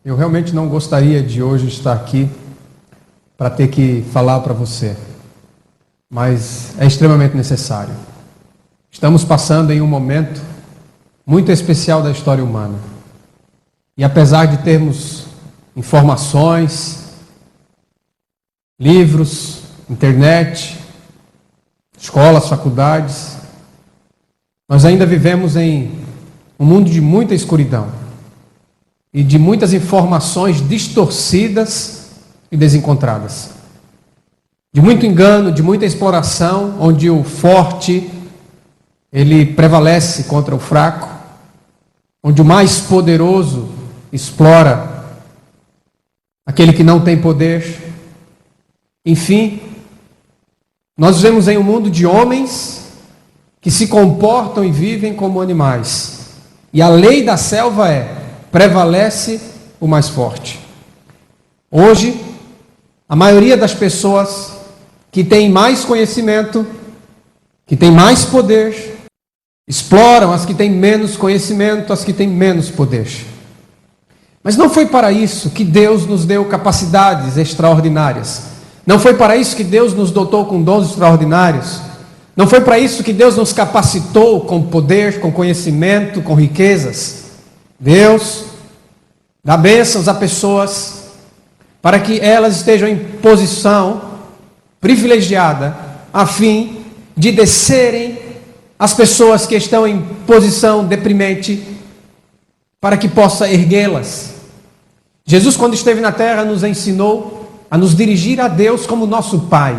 Eu realmente não gostaria de hoje estar aqui para ter que falar para você, mas é extremamente necessário. Estamos passando em um momento muito especial da história humana. E apesar de termos informações, livros, internet, escolas, faculdades, nós ainda vivemos em um mundo de muita escuridão e de muitas informações distorcidas e desencontradas. De muito engano, de muita exploração, onde o forte, ele prevalece contra o fraco, onde o mais poderoso explora aquele que não tem poder. Enfim, nós vivemos em um mundo de homens que se comportam e vivem como animais. E a lei da selva prevalece o mais forte. Hoje, a maioria das pessoas que tem mais conhecimento, que tem mais poder, exploram as que têm menos conhecimento, as que têm menos poder. Mas não foi para isso que Deus nos deu capacidades extraordinárias. Não foi para isso que Deus nos dotou com dons extraordinários. Não foi para isso que Deus nos capacitou com poder, com conhecimento, com riquezas. Deus dá bênçãos a pessoas para que elas estejam em posição privilegiada, a fim de descerem as pessoas que estão em posição deprimente, para que possa erguê-las. Jesus, quando esteve na terra, nos ensinou a nos dirigir a Deus como nosso Pai.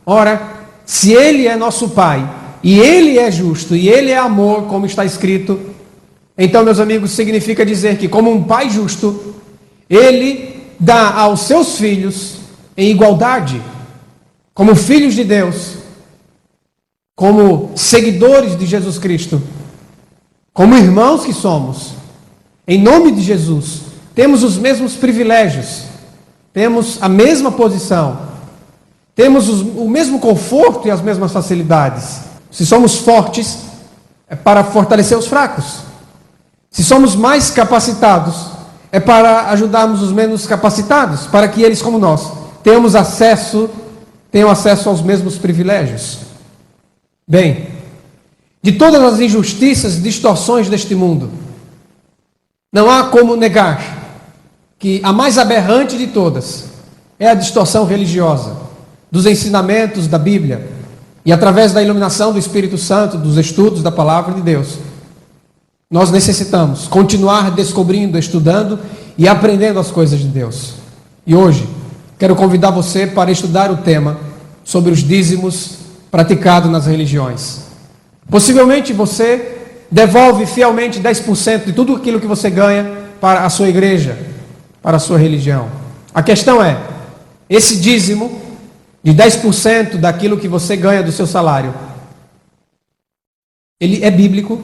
Ora, se Ele é nosso Pai, e Ele é justo, e Ele é amor, como está escrito, então, meus amigos, significa dizer que, como um Pai justo, Ele dá aos seus filhos em igualdade, como filhos de Deus, como seguidores de Jesus Cristo, como irmãos que somos, em nome de Jesus, temos os mesmos privilégios, temos a mesma posição, temos o mesmo conforto e as mesmas facilidades. Se somos fortes, é para fortalecer os fracos. Se somos mais capacitados, é para ajudarmos os menos capacitados, para que eles, como nós, tenham acesso aos mesmos privilégios. Bem, de todas as injustiças e distorções deste mundo, não há como negar que a mais aberrante de todas é a distorção religiosa, dos ensinamentos da Bíblia, e através da iluminação do Espírito Santo, dos estudos da Palavra de Deus, nós necessitamos continuar descobrindo, estudando e aprendendo as coisas de Deus. E hoje, quero convidar você para estudar o tema sobre os dízimos praticados nas religiões. Possivelmente você devolve fielmente 10% de tudo aquilo que você ganha para a sua igreja, para a sua religião. A questão é, esse dízimo de 10% daquilo que você ganha do seu salário, ele é bíblico?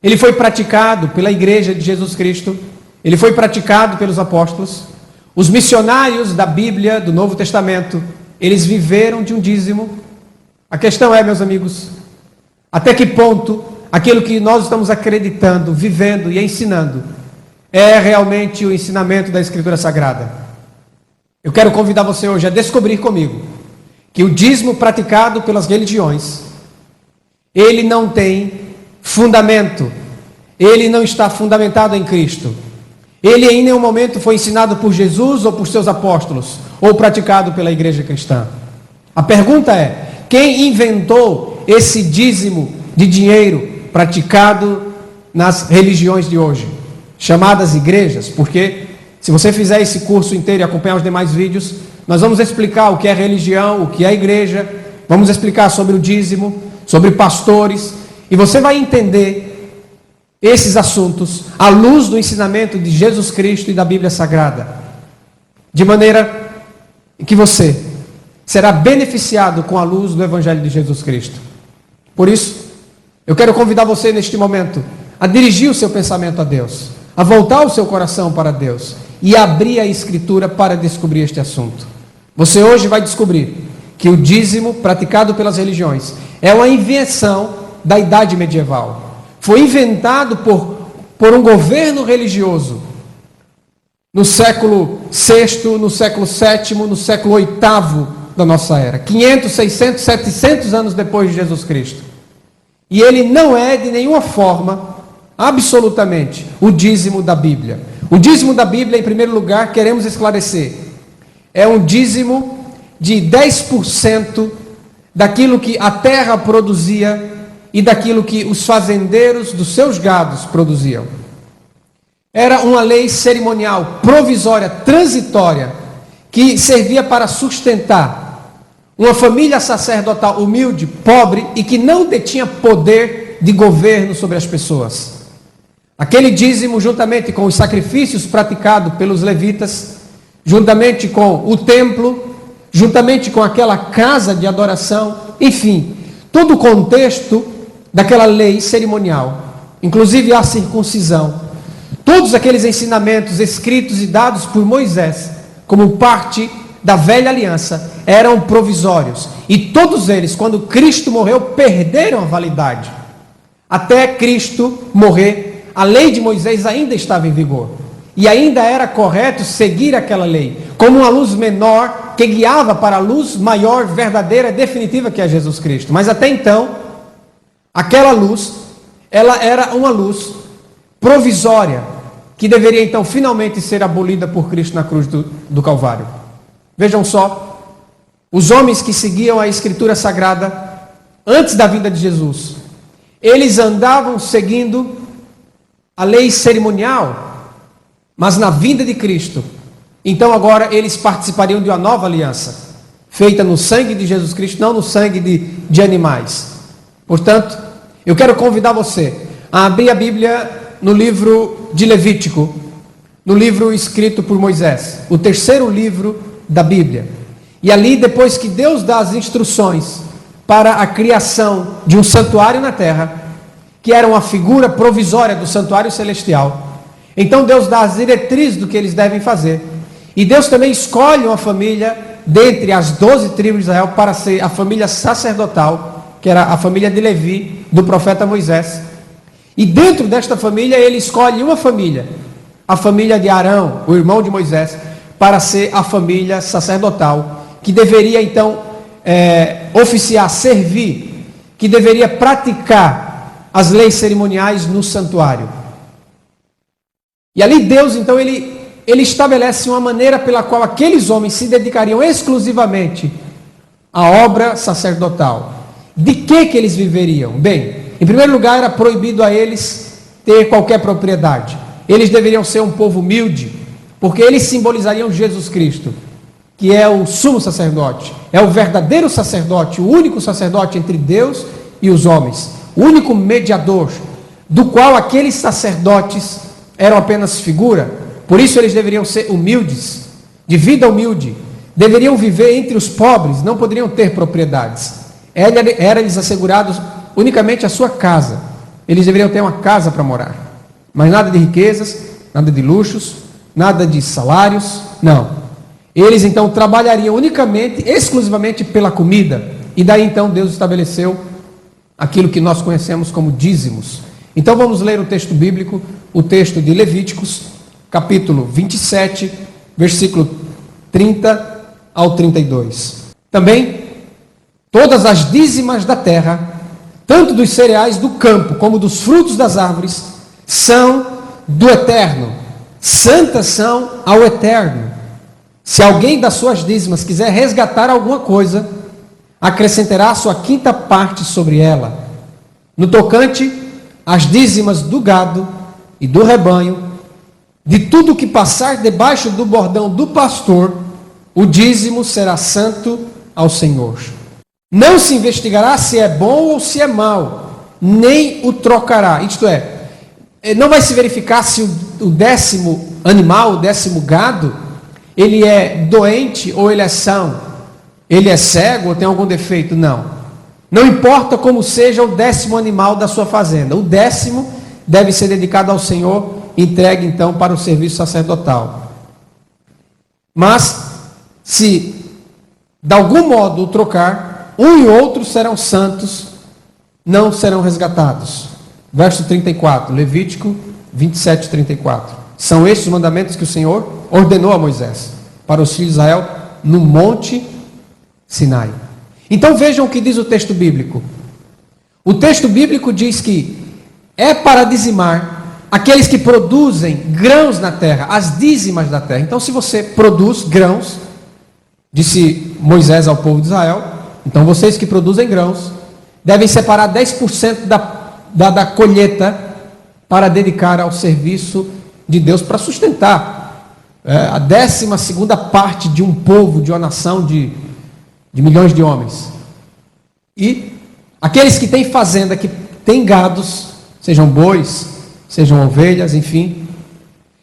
Ele foi praticado pela igreja de Jesus Cristo? Ele foi praticado pelos apóstolos? Os missionários da Bíblia, do Novo Testamento, eles viveram de um dízimo? A questão é, meus amigos, até que ponto aquilo que nós estamos acreditando, vivendo e ensinando é realmente o ensinamento da Escritura Sagrada? Eu quero convidar você hoje a descobrir comigo que o dízimo praticado pelas religiões, ele não tem fundamento, ele não está fundamentado em Cristo. Ele em nenhum momento foi ensinado por Jesus ou por seus apóstolos, ou praticado pela igreja cristã. A pergunta é, quem inventou esse dízimo de dinheiro praticado nas religiões de hoje, chamadas igrejas? Porque se você fizer esse curso inteiro e acompanhar os demais vídeos, nós vamos explicar o que é religião, o que é igreja, vamos explicar sobre o dízimo, sobre pastores, e você vai entender esses assuntos à luz do ensinamento de Jesus Cristo e da Bíblia Sagrada, de maneira que você será beneficiado com a luz do Evangelho de Jesus Cristo. Por isso, eu quero convidar você neste momento a dirigir o seu pensamento a Deus, a voltar o seu coração para Deus e abrir a Escritura para descobrir este assunto. Você hoje vai descobrir que o dízimo praticado pelas religiões é uma invenção da idade medieval. Foi inventado por um governo religioso no século VI, no século VII, no século VIII da nossa era. 500, 600, 700 anos depois de Jesus Cristo. E ele não é de nenhuma forma, absolutamente, o dízimo da Bíblia. O dízimo da Bíblia, em primeiro lugar, queremos esclarecer, é um dízimo de 10% daquilo que a terra produzia e daquilo que os fazendeiros dos seus gados produziam. Era uma lei cerimonial, provisória, transitória, que servia para sustentar uma família sacerdotal humilde, pobre e que não detinha poder de governo sobre as pessoas. Aquele dízimo, juntamente com os sacrifícios praticados pelos levitas, juntamente com o templo, juntamente com aquela casa de adoração, enfim, todo o contexto daquela lei cerimonial, inclusive a circuncisão, todos aqueles ensinamentos escritos e dados por Moisés, como parte da velha aliança, eram provisórios. E todos eles, quando Cristo morreu, perderam a validade. Até Cristo morrer, a lei de Moisés ainda estava em vigor. E ainda era correto seguir aquela lei, como uma luz menor que guiava para a luz maior, verdadeira, definitiva, que é Jesus Cristo. Mas até então, aquela luz, ela era uma luz provisória, que deveria então finalmente ser abolida por Cristo na cruz do Calvário. Vejam só, os homens que seguiam a Escritura Sagrada antes da vinda de Jesus, eles andavam seguindo a lei cerimonial, mas na vinda de Cristo, então agora eles participariam de uma nova aliança, feita no sangue de Jesus Cristo, não no sangue de animais. Portanto, eu quero convidar você a abrir a Bíblia no livro de Levítico, no livro escrito por Moisés, o terceiro livro da Bíblia. E ali, depois que Deus dá as instruções para a criação de um santuário na terra, que era uma figura provisória do santuário celestial, então Deus dá as diretrizes do que eles devem fazer. E Deus também escolhe uma família dentre as 12 tribos de Israel para ser a família sacerdotal, que era a família de Levi, do profeta Moisés. E dentro desta família ele escolhe uma família, a família de Arão, o irmão de Moisés, para ser a família sacerdotal, que deveria então oficiar, servir, que deveria praticar as leis cerimoniais no santuário. E ali Deus então ele estabelece uma maneira pela qual aqueles homens se dedicariam exclusivamente à obra sacerdotal. De que eles viveriam? Bem, em primeiro lugar, era proibido a eles ter qualquer propriedade. Eles deveriam ser um povo humilde, porque eles simbolizariam Jesus Cristo, que é o sumo sacerdote, é o verdadeiro sacerdote, o único sacerdote entre Deus e os homens, o único mediador, do qual aqueles sacerdotes eram apenas figura. Por isso eles deveriam ser humildes, de vida humilde, deveriam viver entre os pobres, não poderiam ter propriedades. Era-lhes assegurado unicamente a sua casa. Eles deveriam ter uma casa para morar, mas nada de riquezas, nada de luxos, nada de salários, não. Eles então trabalhariam unicamente, exclusivamente pela comida, e daí então Deus estabeleceu aquilo que nós conhecemos como dízimos. Então vamos ler o texto bíblico, o texto de Levíticos, capítulo 27, versículo 30 ao 32. Também, todas as dízimas da terra, tanto dos cereais do campo como dos frutos das árvores, são do Eterno, santas são ao Eterno. Se alguém das suas dízimas quiser resgatar alguma coisa, acrescentará a sua quinta parte sobre ela. No tocante às dízimas do gado e do rebanho, de tudo que passar debaixo do bordão do pastor, o dízimo será santo ao Senhor. Não se investigará se é bom ou se é mau, nem o trocará. Isto é, não vai se verificar se o décimo animal, o décimo gado, ele é doente ou ele é são, ele é cego ou tem algum defeito. Não. Não importa como seja o décimo animal da sua fazenda, o décimo deve ser dedicado ao Senhor, entregue então para o serviço sacerdotal. Mas, se de algum modo o trocar, um e outro serão santos, não serão resgatados. Verso 34, Levítico 27, 34. São estes os mandamentos que o Senhor ordenou a Moisés para os filhos de Israel no Monte Sinai. Então vejam o que diz o texto bíblico. O texto bíblico diz que é para dizimar aqueles que produzem grãos na terra, as dízimas da terra. Então, se você produz grãos, disse Moisés ao povo de Israel, então vocês que produzem grãos devem separar 10% da colheita para dedicar ao serviço de Deus, para sustentar a 12ª parte de um povo, de uma nação de milhões de homens. E aqueles que têm fazenda, que têm gados, sejam bois, sejam ovelhas, enfim,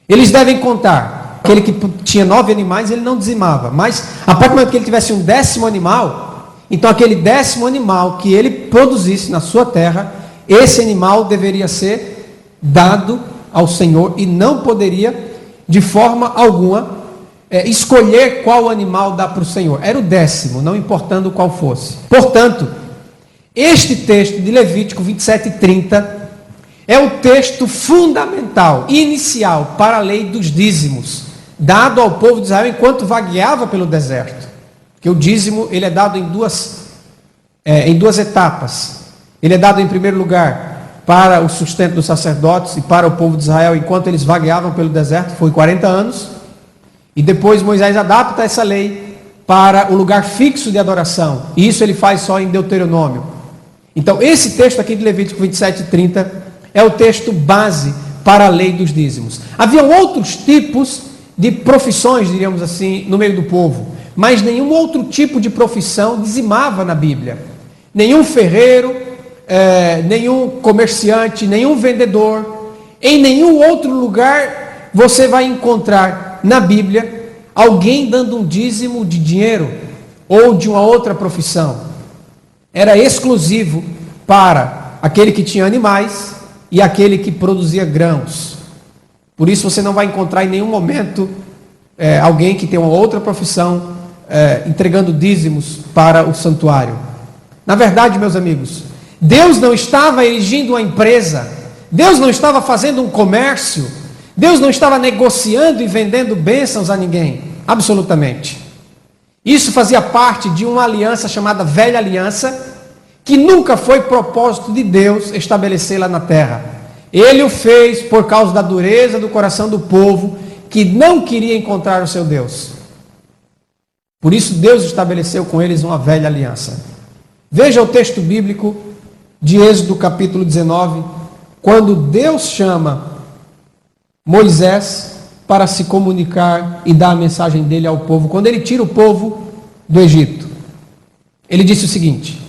eles devem contar. Aquele que tinha 9 animais, ele não dizimava, mas a partir do momento que ele tivesse um 10º animal, então aquele 10º animal que ele produzisse na sua terra, esse animal deveria ser dado ao Senhor e não poderia, de forma alguma, escolher qual animal dá para o Senhor. Era o 10º, não importando qual fosse. Portanto, este texto de Levítico 27:30 é o texto fundamental, inicial, para a lei dos dízimos, dado ao povo de Israel enquanto vagueava pelo deserto. Porque o dízimo, ele é dado em duas etapas. Ele é dado em primeiro lugar para o sustento dos sacerdotes e para o povo de Israel enquanto eles vagueavam pelo deserto, foi 40 anos. E depois Moisés adapta essa lei para o lugar fixo de adoração. E isso ele faz só em Deuteronômio. Então, esse texto aqui de Levítico 27:30 é o texto base para a lei dos dízimos. Havia outros tipos de profissões, diríamos assim, no meio do povo, mas nenhum outro tipo de profissão dizimava na Bíblia. Nenhum ferreiro, nenhum comerciante, nenhum vendedor, em nenhum outro lugar você vai encontrar na Bíblia alguém dando um dízimo de dinheiro ou de uma outra profissão. Era exclusivo para aquele que tinha animais e aquele que produzia grãos. Por isso você não vai encontrar em nenhum momento alguém que tem uma outra profissão entregando dízimos para o santuário. Na verdade, meus amigos, Deus não estava erigindo uma empresa, Deus não estava fazendo um comércio, Deus não estava negociando e vendendo bênçãos a ninguém, absolutamente. Isso fazia parte de uma aliança chamada Velha Aliança, que nunca foi propósito de Deus estabelecê-la na terra. Ele o fez por causa da dureza do coração do povo, que não queria encontrar o seu Deus. Por isso Deus estabeleceu com eles uma velha aliança. Veja o texto bíblico de Êxodo capítulo 19, quando Deus chama Moisés para se comunicar e dar a mensagem dele ao povo, quando ele tira o povo do Egito. Ele disse o seguinte: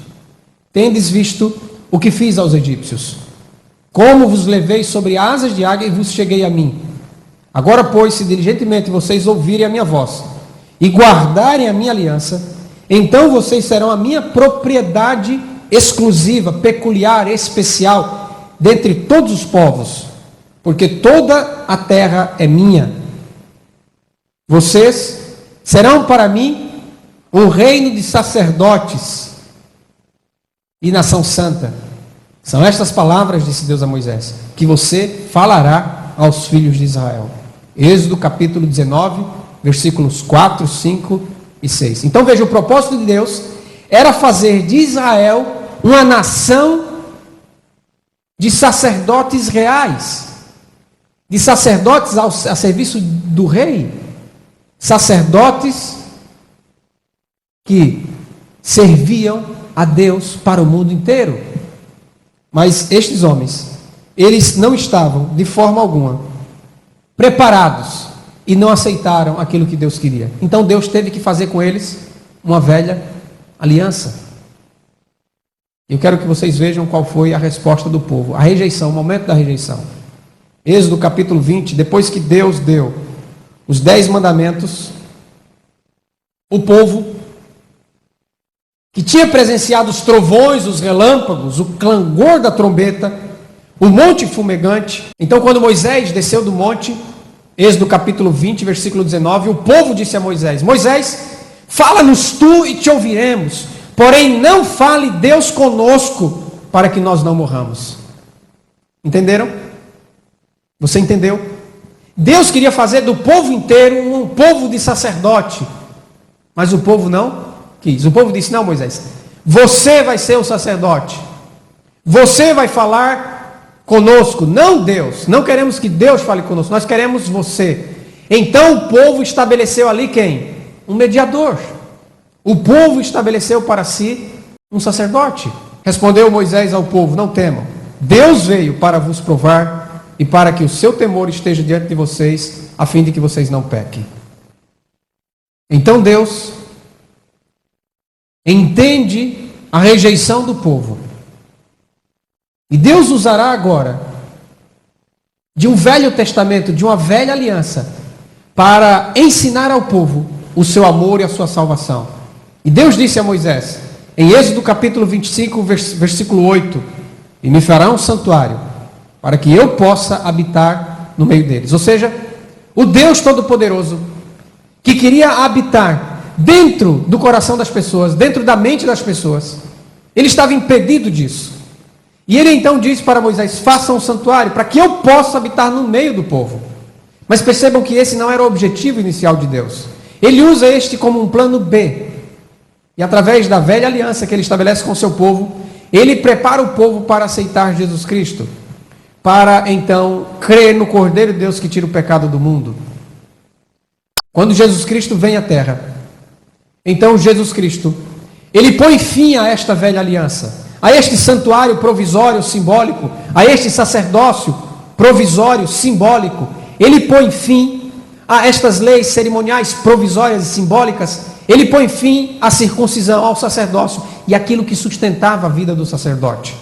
tendes visto o que fiz aos egípcios, como vos levei sobre asas de águia e vos cheguei a mim. Agora, pois, se diligentemente vocês ouvirem a minha voz e guardarem a minha aliança, então vocês serão a minha propriedade exclusiva, peculiar, especial, dentre todos os povos, porque toda a terra é minha. Vocês serão para mim um reino de sacerdotes e nação santa. São estas palavras, disse Deus a Moisés, que você falará aos filhos de Israel. Êxodo capítulo 19, versículos 4, 5 e 6. Então veja, o propósito de Deus era fazer de Israel uma nação de sacerdotes reais, de sacerdotes a serviço do rei, sacerdotes que serviam a Deus para o mundo inteiro. Mas estes homens, eles não estavam de forma alguma preparados e não aceitaram aquilo que Deus queria. Então Deus teve que fazer com eles uma velha aliança. Eu quero que vocês vejam qual foi a resposta do povo, a rejeição, o momento da rejeição. Êxodo capítulo 20, depois que Deus deu os 10 mandamentos, o povo que tinha presenciado os trovões, os relâmpagos, o clangor da trombeta, o monte fumegante. Então, quando Moisés desceu do monte, Êxodo capítulo 20, versículo 19, o povo disse a Moisés: Moisés, fala-nos tu e te ouviremos, porém não fale Deus conosco, para que nós não morramos. Entenderam? Você entendeu? Deus queria fazer do povo inteiro um povo de sacerdote, mas o povo não quis. O povo disse: não, Moisés, você vai ser o sacerdote, você vai falar conosco, não Deus. Não queremos que Deus fale conosco, nós queremos você. Então o povo estabeleceu ali quem? Um mediador. O povo estabeleceu para si um sacerdote. Respondeu Moisés ao povo: não temam, Deus veio para vos provar e para que o seu temor esteja diante de vocês, a fim de que vocês não pequem. Então Deus entende a rejeição do povo. E Deus usará agora de um velho testamento, de uma velha aliança, para ensinar ao povo o seu amor e a sua salvação. E Deus disse a Moisés, em Êxodo capítulo 25, versículo 8: e me fará um santuário, para que eu possa habitar no meio deles. Ou seja, o Deus Todo-Poderoso, que queria habitar dentro do coração das pessoas, dentro da mente das pessoas, ele estava impedido disso. E ele então disse para Moisés: faça um santuário, para que eu possa habitar no meio do povo. Mas percebam que esse não era o objetivo inicial de Deus. Ele usa este como um plano B. E através da velha aliança que ele estabelece com o seu povo, ele prepara o povo para aceitar Jesus Cristo, para então crer no Cordeiro de Deus que tira o pecado do mundo. Quando Jesus Cristo vem à terra, então Jesus Cristo, ele põe fim a esta velha aliança, a este santuário provisório simbólico, a este sacerdócio provisório simbólico. Ele põe fim a estas leis cerimoniais provisórias e simbólicas. Ele põe fim à circuncisão, ao sacerdócio e aquilo que sustentava a vida do sacerdote.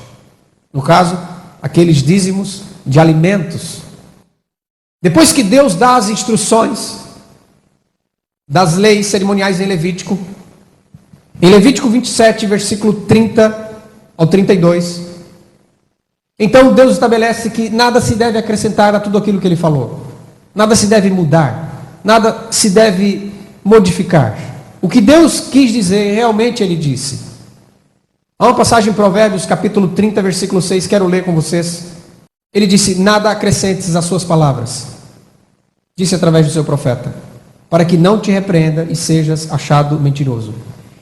No caso, aqueles dízimos de alimentos. Depois que Deus dá as instruções das leis cerimoniais em Levítico 27, versículo 30 ao 32, então Deus estabelece que nada se deve acrescentar a tudo aquilo que ele falou, nada se deve mudar, nada se deve modificar. O que Deus quis dizer, realmente ele disse. Há uma passagem em Provérbios, capítulo 30, versículo 6, quero ler com vocês. Ele disse: nada acrescentes às suas palavras, disse através do seu profeta, para que não te repreenda e sejas achado mentiroso.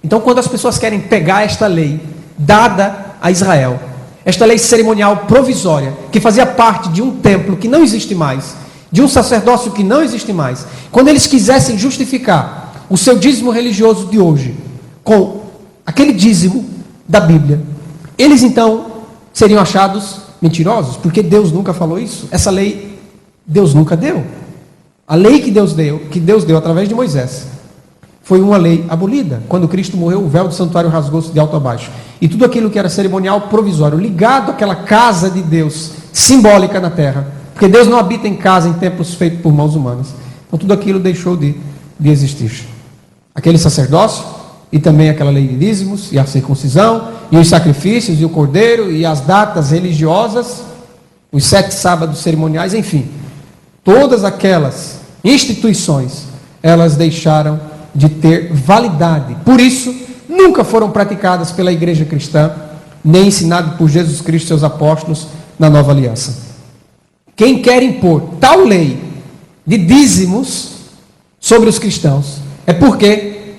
Então, quando as pessoas querem pegar esta lei dada a Israel, esta lei cerimonial provisória, que fazia parte de um templo que não existe mais, de um sacerdócio que não existe mais, quando eles quisessem justificar o seu dízimo religioso de hoje com aquele dízimo da Bíblia, eles então seriam achados mentirosos, porque Deus nunca falou isso. Essa lei Deus nunca deu. A lei que Deus deu através de Moisés, foi uma lei abolida. Quando Cristo morreu, o véu do santuário rasgou-se de alto a baixo, e tudo aquilo que era cerimonial provisório, ligado àquela casa de Deus, simbólica na terra, porque Deus não habita em casa, em templos feitos por mãos humanas, então tudo aquilo deixou de existir. Aquele sacerdócio, e também aquela lei de dízimos, e a circuncisão, e os sacrifícios, e o cordeiro, e as datas religiosas, os 7 sábados cerimoniais, enfim, todas aquelas instituições, elas deixaram de ter validade. Por isso, nunca foram praticadas pela igreja cristã, nem ensinadas por Jesus Cristo e seus apóstolos na nova aliança. Quem quer impor tal lei de dízimos sobre os cristãos, é porque,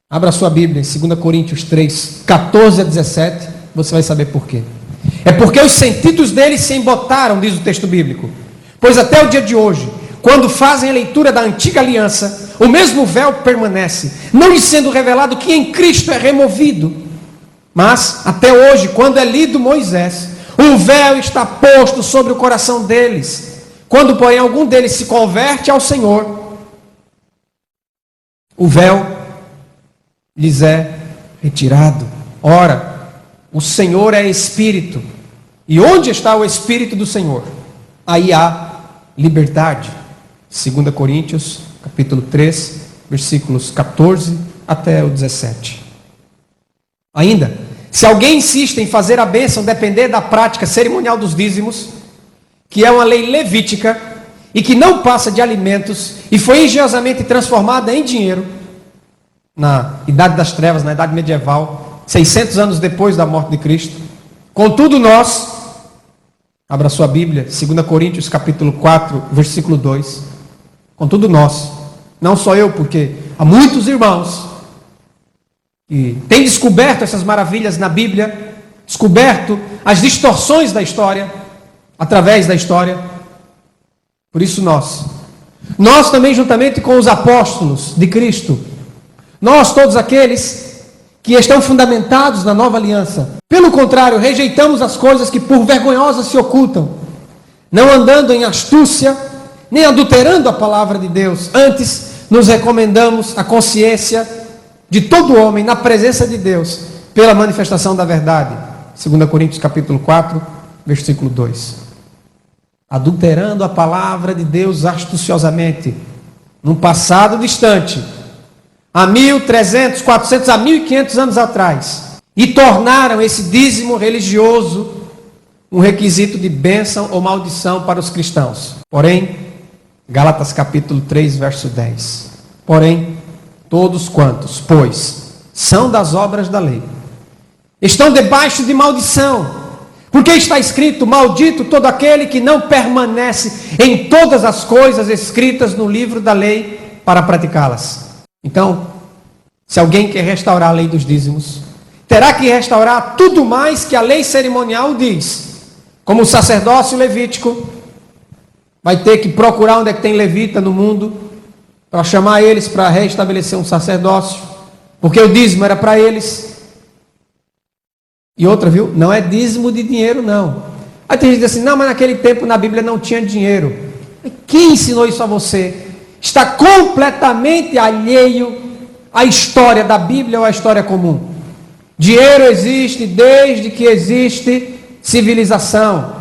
abra sua Bíblia em 2 Coríntios 3, 14 a 17, você vai saber por quê. É porque os sentidos deles se embotaram, diz o texto bíblico. Pois até o dia de hoje, quando fazem a leitura da antiga aliança, o mesmo véu permanece, não lhe sendo revelado que em Cristo é removido. Mas, até hoje, quando é lido Moisés, o véu está posto sobre o coração deles. Quando, porém, algum deles se converte ao Senhor, o véu lhes é retirado. Ora, o Senhor é Espírito, e onde está o Espírito do Senhor, aí há liberdade. 2 Coríntios, capítulo 3, versículos 14 até o 17. Ainda, se alguém insiste em fazer a bênção depender da prática cerimonial dos dízimos, que é uma lei levítica, e que não passa de alimentos, e foi engenhosamente transformada em dinheiro, na Idade das Trevas, na Idade Medieval, 600 anos depois da morte de Cristo. Contudo, nós, Abra sua Bíblia, 2 Coríntios capítulo 4, versículo 2. Contudo nós, não só eu, porque há muitos irmãos que têm descoberto essas maravilhas na Bíblia, descoberto as distorções da história, através da história. Por isso nós também juntamente com os apóstolos de Cristo, nós todos aqueles que estão fundamentados na nova aliança, pelo contrário, rejeitamos as coisas que por vergonhosas se ocultam, não andando em astúcia, nem adulterando a palavra de Deus, antes nos recomendamos a consciência de todo homem na presença de Deus, pela manifestação da verdade. 2 Coríntios capítulo 4, versículo 2. Adulterando a palavra de Deus astuciosamente, num passado distante, há 1.300, 400, há 1.500 anos atrás, e tornaram esse dízimo religioso um requisito de bênção ou maldição para os cristãos. Porém, Gálatas capítulo 3, verso 10. Porém, todos quantos, pois, são das obras da lei, estão debaixo de maldição, porque está escrito: maldito todo aquele que não permanece em todas as coisas escritas no livro da lei para praticá-las. Então, se alguém quer restaurar a lei dos dízimos, terá que restaurar tudo mais que a lei cerimonial diz, como o sacerdócio levítico. Vai ter que procurar onde é que tem levita no mundo, para chamar eles para restabelecer um sacerdócio, porque o dízimo era para eles. E outra, viu? Não é dízimo de dinheiro, não. Aí tem gente que diz assim: não, mas naquele tempo na Bíblia não tinha dinheiro. Quem ensinou isso a você? Está completamente alheio à história da Bíblia ou à história comum. Dinheiro existe desde que existe civilização.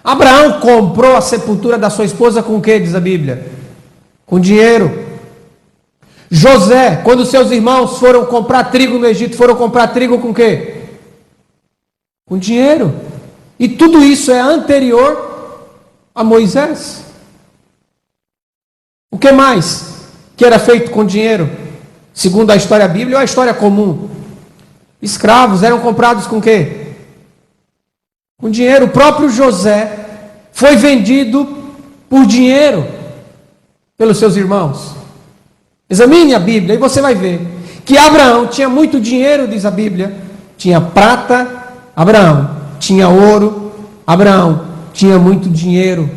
Abraão comprou a sepultura da sua esposa com o que, diz a Bíblia? Com dinheiro. José, quando seus irmãos foram comprar trigo no Egito, foram comprar trigo com o quê? Com dinheiro. E tudo isso é anterior a Moisés. O que mais que era feito com dinheiro, segundo a história bíblica ou a história comum? Escravos eram comprados com o quê? Com dinheiro. O próprio José foi vendido por dinheiro pelos seus irmãos. Examine a Bíblia e você vai ver que Abraão tinha muito dinheiro, diz a Bíblia. Tinha prata, Abraão tinha ouro, Abraão tinha muito dinheiro,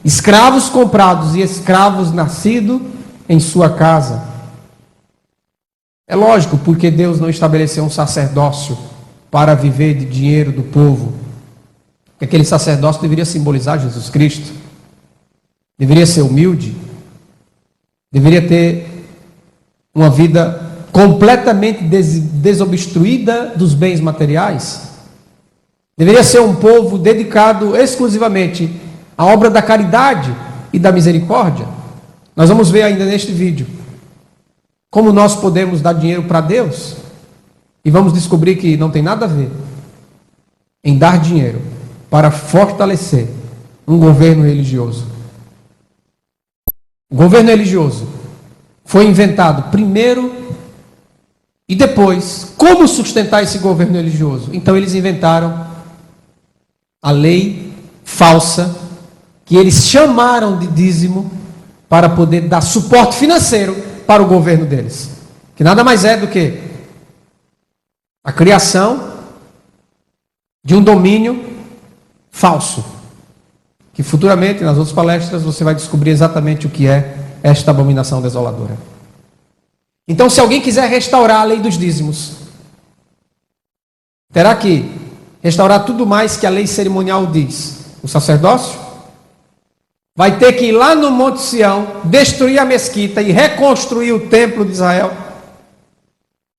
escravos comprados e escravos nascidos em sua casa. É lógico, porque Deus não estabeleceu um sacerdócio para viver de dinheiro do povo. Porque aquele sacerdócio deveria simbolizar Jesus Cristo, deveria ser humilde, deveria ter uma vida completamente desobstruída dos bens materiais. Deveria ser um povo dedicado exclusivamente à obra da caridade e da misericórdia. Nós vamos ver ainda neste vídeo como nós podemos dar dinheiro para Deus, e vamos descobrir que não tem nada a ver em dar dinheiro para fortalecer um governo religioso. O governo religioso foi inventado primeiro e depois como sustentar esse governo religioso. Então eles inventaram a lei falsa, que eles chamaram de dízimo, para poder dar suporte financeiro para o governo deles, que nada mais é do que a criação de um domínio falso, que futuramente nas outras palestras você vai descobrir exatamente o que é esta abominação desoladora. Então, se alguém quiser restaurar a lei dos dízimos, terá que restaurar tudo mais que a lei cerimonial diz. O sacerdócio vai ter que ir lá no Monte Sião, destruir a mesquita e reconstruir o templo de Israel,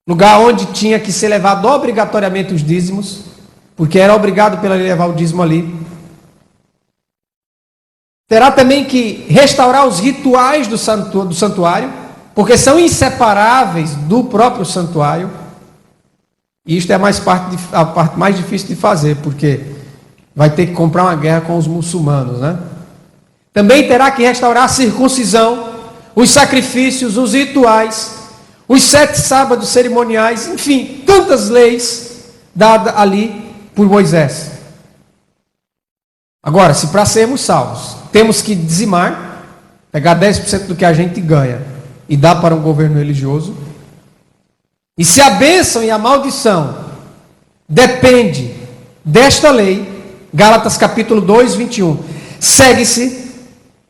lugar onde tinha que ser levado obrigatoriamente os dízimos, porque era obrigado pela lei levar o dízimo ali. Terá também que restaurar os rituais do santuário, porque são inseparáveis do próprio santuário. E isto é a parte mais difícil de fazer, porque vai ter que comprar uma guerra com os muçulmanos, né? Também terá que restaurar a circuncisão, os sacrifícios, os rituais, os 7 sábados cerimoniais, enfim, tantas leis dadas ali por Moisés. Agora, se para sermos salvos temos que dizimar, pegar 10% do que a gente ganha e dar para um governo religioso, e se a bênção e a maldição depende desta lei, Gálatas capítulo 2, 21, segue-se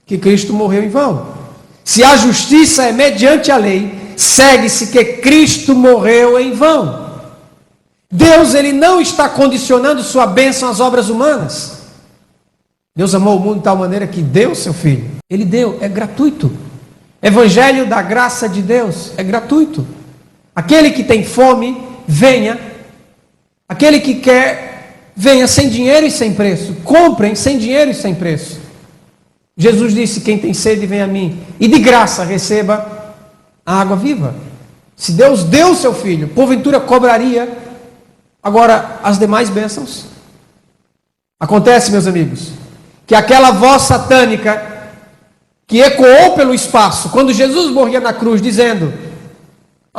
que Cristo morreu em vão. Se a justiça é mediante a lei, segue-se que Cristo morreu em vão. Deus, ele não está condicionando sua bênção às obras humanas. Deus amou o mundo de tal maneira que deu seu Filho. Ele deu, é gratuito. Evangelho da graça de Deus é gratuito. Aquele que tem fome, venha. Aquele que quer, venha sem dinheiro e sem preço. Comprem sem dinheiro e sem preço. Jesus disse: quem tem sede, vem a mim, e de graça receba a água viva. Se Deus deu o seu Filho, porventura cobraria agora as demais bênçãos? Acontece, meus amigos, que aquela voz satânica que ecoou pelo espaço, quando Jesus morria na cruz, dizendo: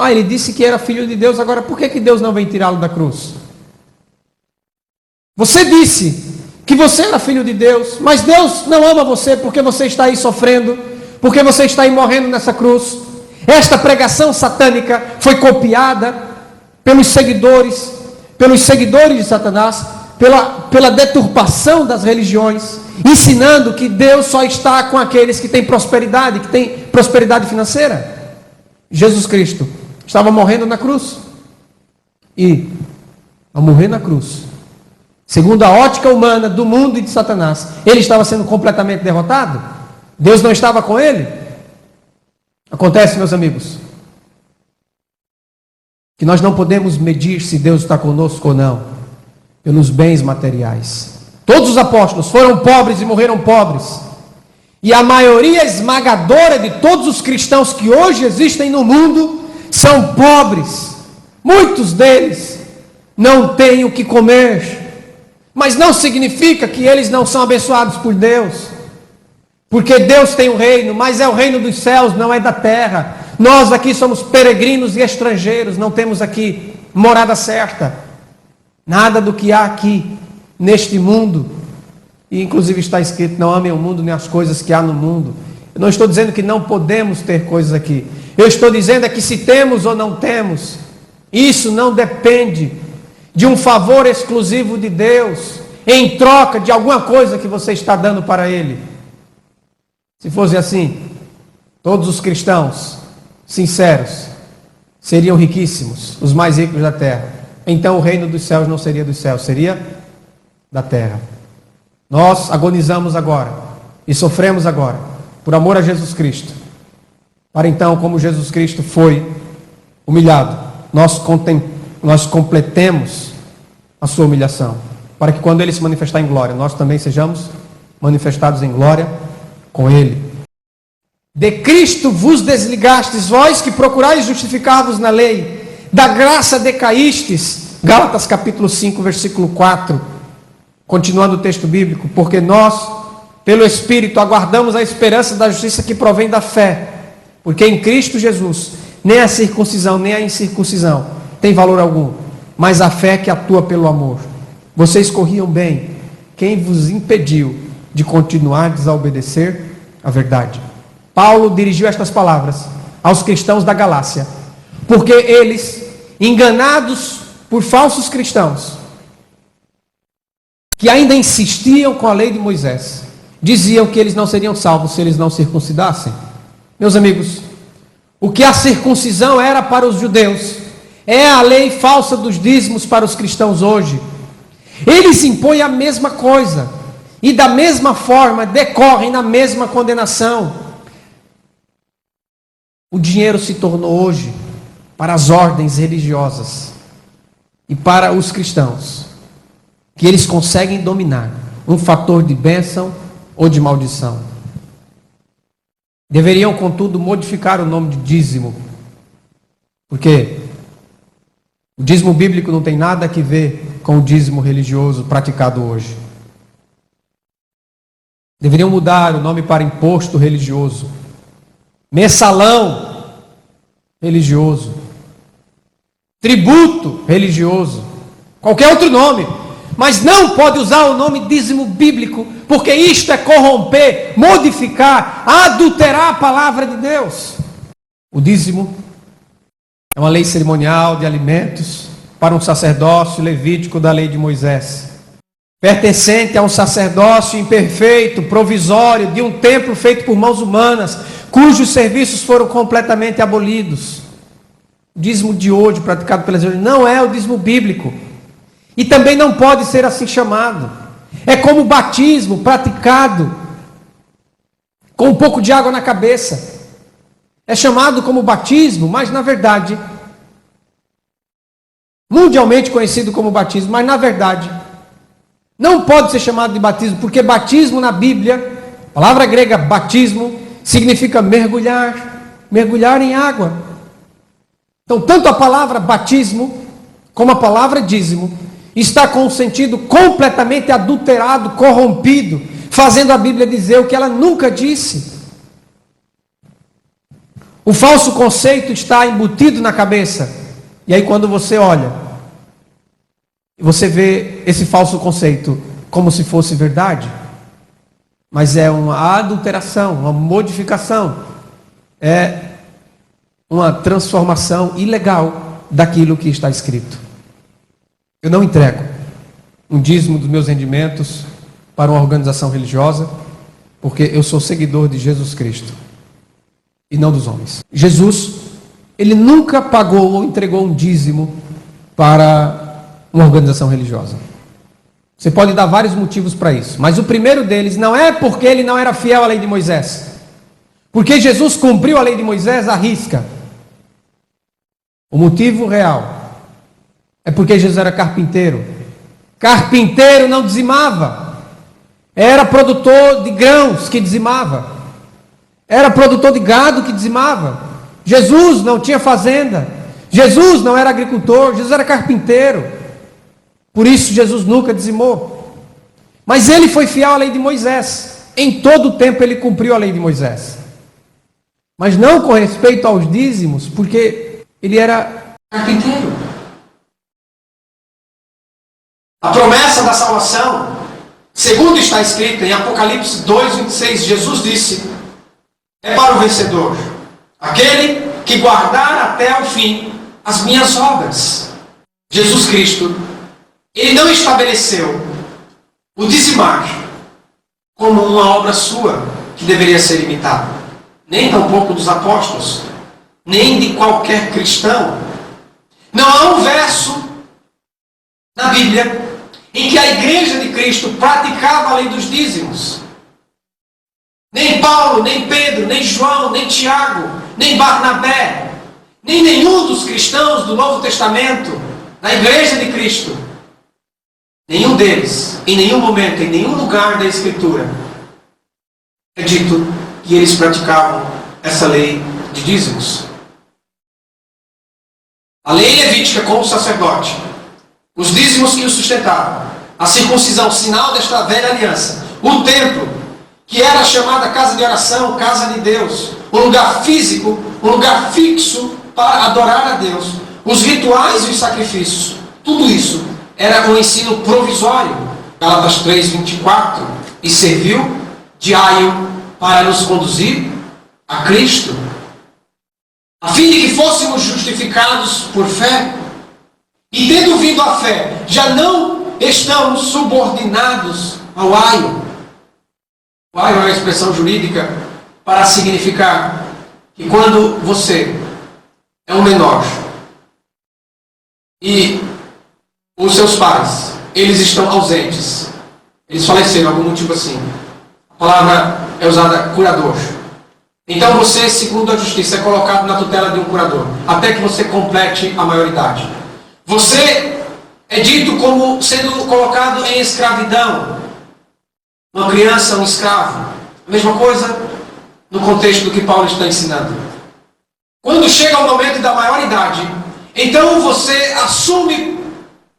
ele disse que era filho de Deus, agora por que Deus não vem tirá-lo da cruz? Você disse que você era filho de Deus, mas Deus não ama você porque você está aí sofrendo, porque você está aí morrendo nessa cruz. Esta pregação satânica foi copiada pelos seguidores de Satanás, pela deturpação das religiões, ensinando que Deus só está com aqueles que têm prosperidade financeira. Jesus Cristo estava morrendo na cruz, e ao morrer na cruz, segundo a ótica humana do mundo e de Satanás, ele estava sendo completamente derrotado. Deus não estava com ele. Acontece, meus amigos, que nós não podemos medir se Deus está conosco ou não pelos bens materiais. Todos os apóstolos foram pobres e morreram pobres. E a maioria esmagadora de todos os cristãos que hoje existem no mundo são pobres. Muitos deles não têm o que comer. Mas não significa que eles não são abençoados por Deus. Porque Deus tem um reino, mas é o reino dos céus, não é da terra. Nós aqui somos peregrinos e estrangeiros, não temos aqui morada certa. Nada do que há aqui neste mundo, e inclusive está escrito: não amem o mundo nem as coisas que há no mundo. Eu não estou dizendo que não podemos ter coisas aqui. Eu estou dizendo é que se temos ou não temos, isso não depende de um favor exclusivo de Deus, em troca de alguma coisa que você está dando para Ele. Se fosse assim, todos os cristãos sinceros seriam riquíssimos, os mais ricos da terra. Então o reino dos céus não seria dos céus, seria da terra. Nós agonizamos agora e sofremos agora por amor a Jesus Cristo, para então, como Jesus Cristo foi humilhado, nós completemos a sua humilhação, para que quando Ele se manifestar em glória, nós também sejamos manifestados em glória com Ele. De Cristo vos desligastes, vós que procurais justificar-vos na lei, da graça decaístes. Gálatas capítulo 5, versículo 4, continuando o texto bíblico: porque nós, pelo Espírito, aguardamos a esperança da justiça que provém da fé, porque em Cristo Jesus nem a circuncisão nem a incircuncisão tem valor algum, mas a fé que atua pelo amor. Vocês corriam bem. Quem vos impediu de continuar a desobedecer a verdade? Paulo dirigiu estas palavras aos cristãos da Galácia, porque eles, enganados por falsos cristãos, que ainda insistiam com a lei de Moisés, diziam que eles não seriam salvos se eles não circuncidassem. Meus amigos, o que a circuncisão era para os judeus, é a lei falsa dos dízimos para os cristãos hoje. Eles impõem a mesma coisa, e da mesma forma decorrem na mesma condenação. O dinheiro se tornou hoje, para as ordens religiosas e para os cristãos, que eles conseguem dominar, um fator de bênção ou de maldição. Deveriam, contudo, modificar o nome de dízimo, porque o dízimo bíblico não tem nada a ver com o dízimo religioso praticado hoje. Deveriam mudar o nome para imposto religioso, mensalão religioso, tributo religioso, qualquer outro nome, mas não pode usar o nome dízimo bíblico, porque isto é corromper, modificar, adulterar a palavra de Deus. O dízimo é uma lei cerimonial de alimentos para um sacerdócio levítico da lei de Moisés, pertencente a um sacerdócio imperfeito, provisório, de um templo feito por mãos humanas, cujos serviços foram completamente abolidos. O dízimo de hoje, praticado pelas igrejas, não é o dízimo bíblico, e também não pode ser assim chamado. É como o batismo praticado com um pouco de água na cabeça. É chamado como batismo, mas na verdade, mundialmente conhecido como batismo, mas na verdade, não pode ser chamado de batismo, porque batismo na Bíblia, a palavra grega batismo, significa mergulhar, mergulhar em água. Então, tanto a palavra batismo, como a palavra dízimo, está com um sentido completamente adulterado, corrompido, fazendo a Bíblia dizer o que ela nunca disse. O falso conceito está embutido na cabeça, e aí quando você olha, você vê esse falso conceito como se fosse verdade, mas é uma adulteração, uma modificação, é uma transformação ilegal daquilo que está escrito. Eu não entrego um dízimo dos meus rendimentos para uma organização religiosa, porque eu sou seguidor de Jesus Cristo e não dos homens. Jesus, ele nunca pagou ou entregou um dízimo para uma organização religiosa. Você pode dar vários motivos para isso, mas o primeiro deles não é porque ele não era fiel à lei de Moisés, porque Jesus cumpriu a lei de Moisés à risca. O motivo real é porque Jesus era carpinteiro. Carpinteiro não dizimava, era produtor de grãos que dizimava, era produtor de gado que dizimava. Jesus não tinha fazenda, Jesus não era agricultor, Jesus era carpinteiro. Por isso Jesus nunca dizimou. Mas ele foi fiel à lei de Moisés. Em todo o tempo ele cumpriu a lei de Moisés. Mas não com respeito aos dízimos, porque ele era carpinteiro. A promessa da salvação, segundo está escrito em Apocalipse 2:26, Jesus disse: é para o vencedor, aquele que guardar até o fim as minhas obras. Jesus Cristo, ele não estabeleceu o dizimar como uma obra sua que deveria ser imitada, nem tampouco dos apóstolos, nem de qualquer cristão. Não há um verso na Bíblia em que a igreja de Cristo praticava a lei dos dízimos. Nem Paulo, nem Pedro, nem João, nem Tiago, nem Barnabé, nem nenhum dos cristãos do Novo Testamento, na igreja de Cristo, nenhum deles, em nenhum momento, em nenhum lugar da Escritura, é dito que eles praticavam essa lei de dízimos. A lei levítica com o sacerdote, os dízimos que o sustentavam, a circuncisão, sinal desta velha aliança, o templo, que era chamada casa de oração, casa de Deus, um lugar físico, um lugar fixo para adorar a Deus, os rituais e os sacrifícios, tudo isso era um ensino provisório, Gálatas 3:24, e serviu de aio para nos conduzir a Cristo, a fim de que fôssemos justificados por fé. E tendo vindo a fé, já não estamos subordinados ao aio. O aio é uma expressão jurídica para significar que quando você é um menor e os seus pais, eles estão ausentes, eles faleceram, algum motivo assim, a palavra é usada curador. Então você, segundo a justiça, é colocado na tutela de um curador, até que você complete a maioridade. Você é dito como sendo colocado em escravidão. Uma criança, um escravo. A mesma coisa no contexto do que Paulo está ensinando. Quando chega o momento da maioridade, então você assume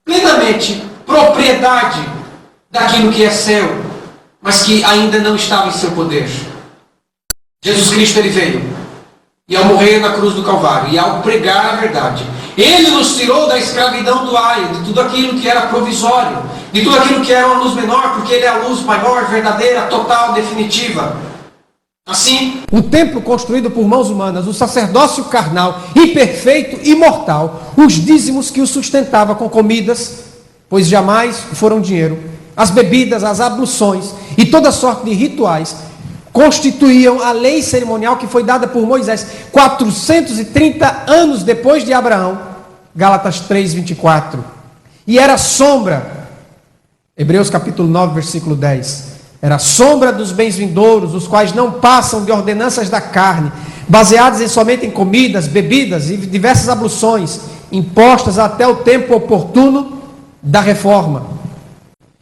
plenamente propriedade daquilo que é seu, mas que ainda não estava em seu poder. Jesus Cristo, ele veio e ao morrer na cruz do Calvário, e ao pregar a verdade, Ele nos tirou da escravidão do aio, de tudo aquilo que era provisório, de tudo aquilo que era uma luz menor, porque Ele é a luz maior, verdadeira, total, definitiva. Assim, o templo construído por mãos humanas, o sacerdócio carnal, imperfeito e mortal, os dízimos que o sustentava com comidas, pois jamais foram dinheiro, as bebidas, as abluções e toda sorte de rituais, constituíam a lei cerimonial que foi dada por Moisés 430 anos depois de Abraão, Gálatas 3:24, e era sombra, Hebreus capítulo 9, versículo 10, era sombra dos bens vindouros, os quais não passam de ordenanças da carne, baseadas somente em comidas, bebidas e diversas abluções, impostas até o tempo oportuno da reforma.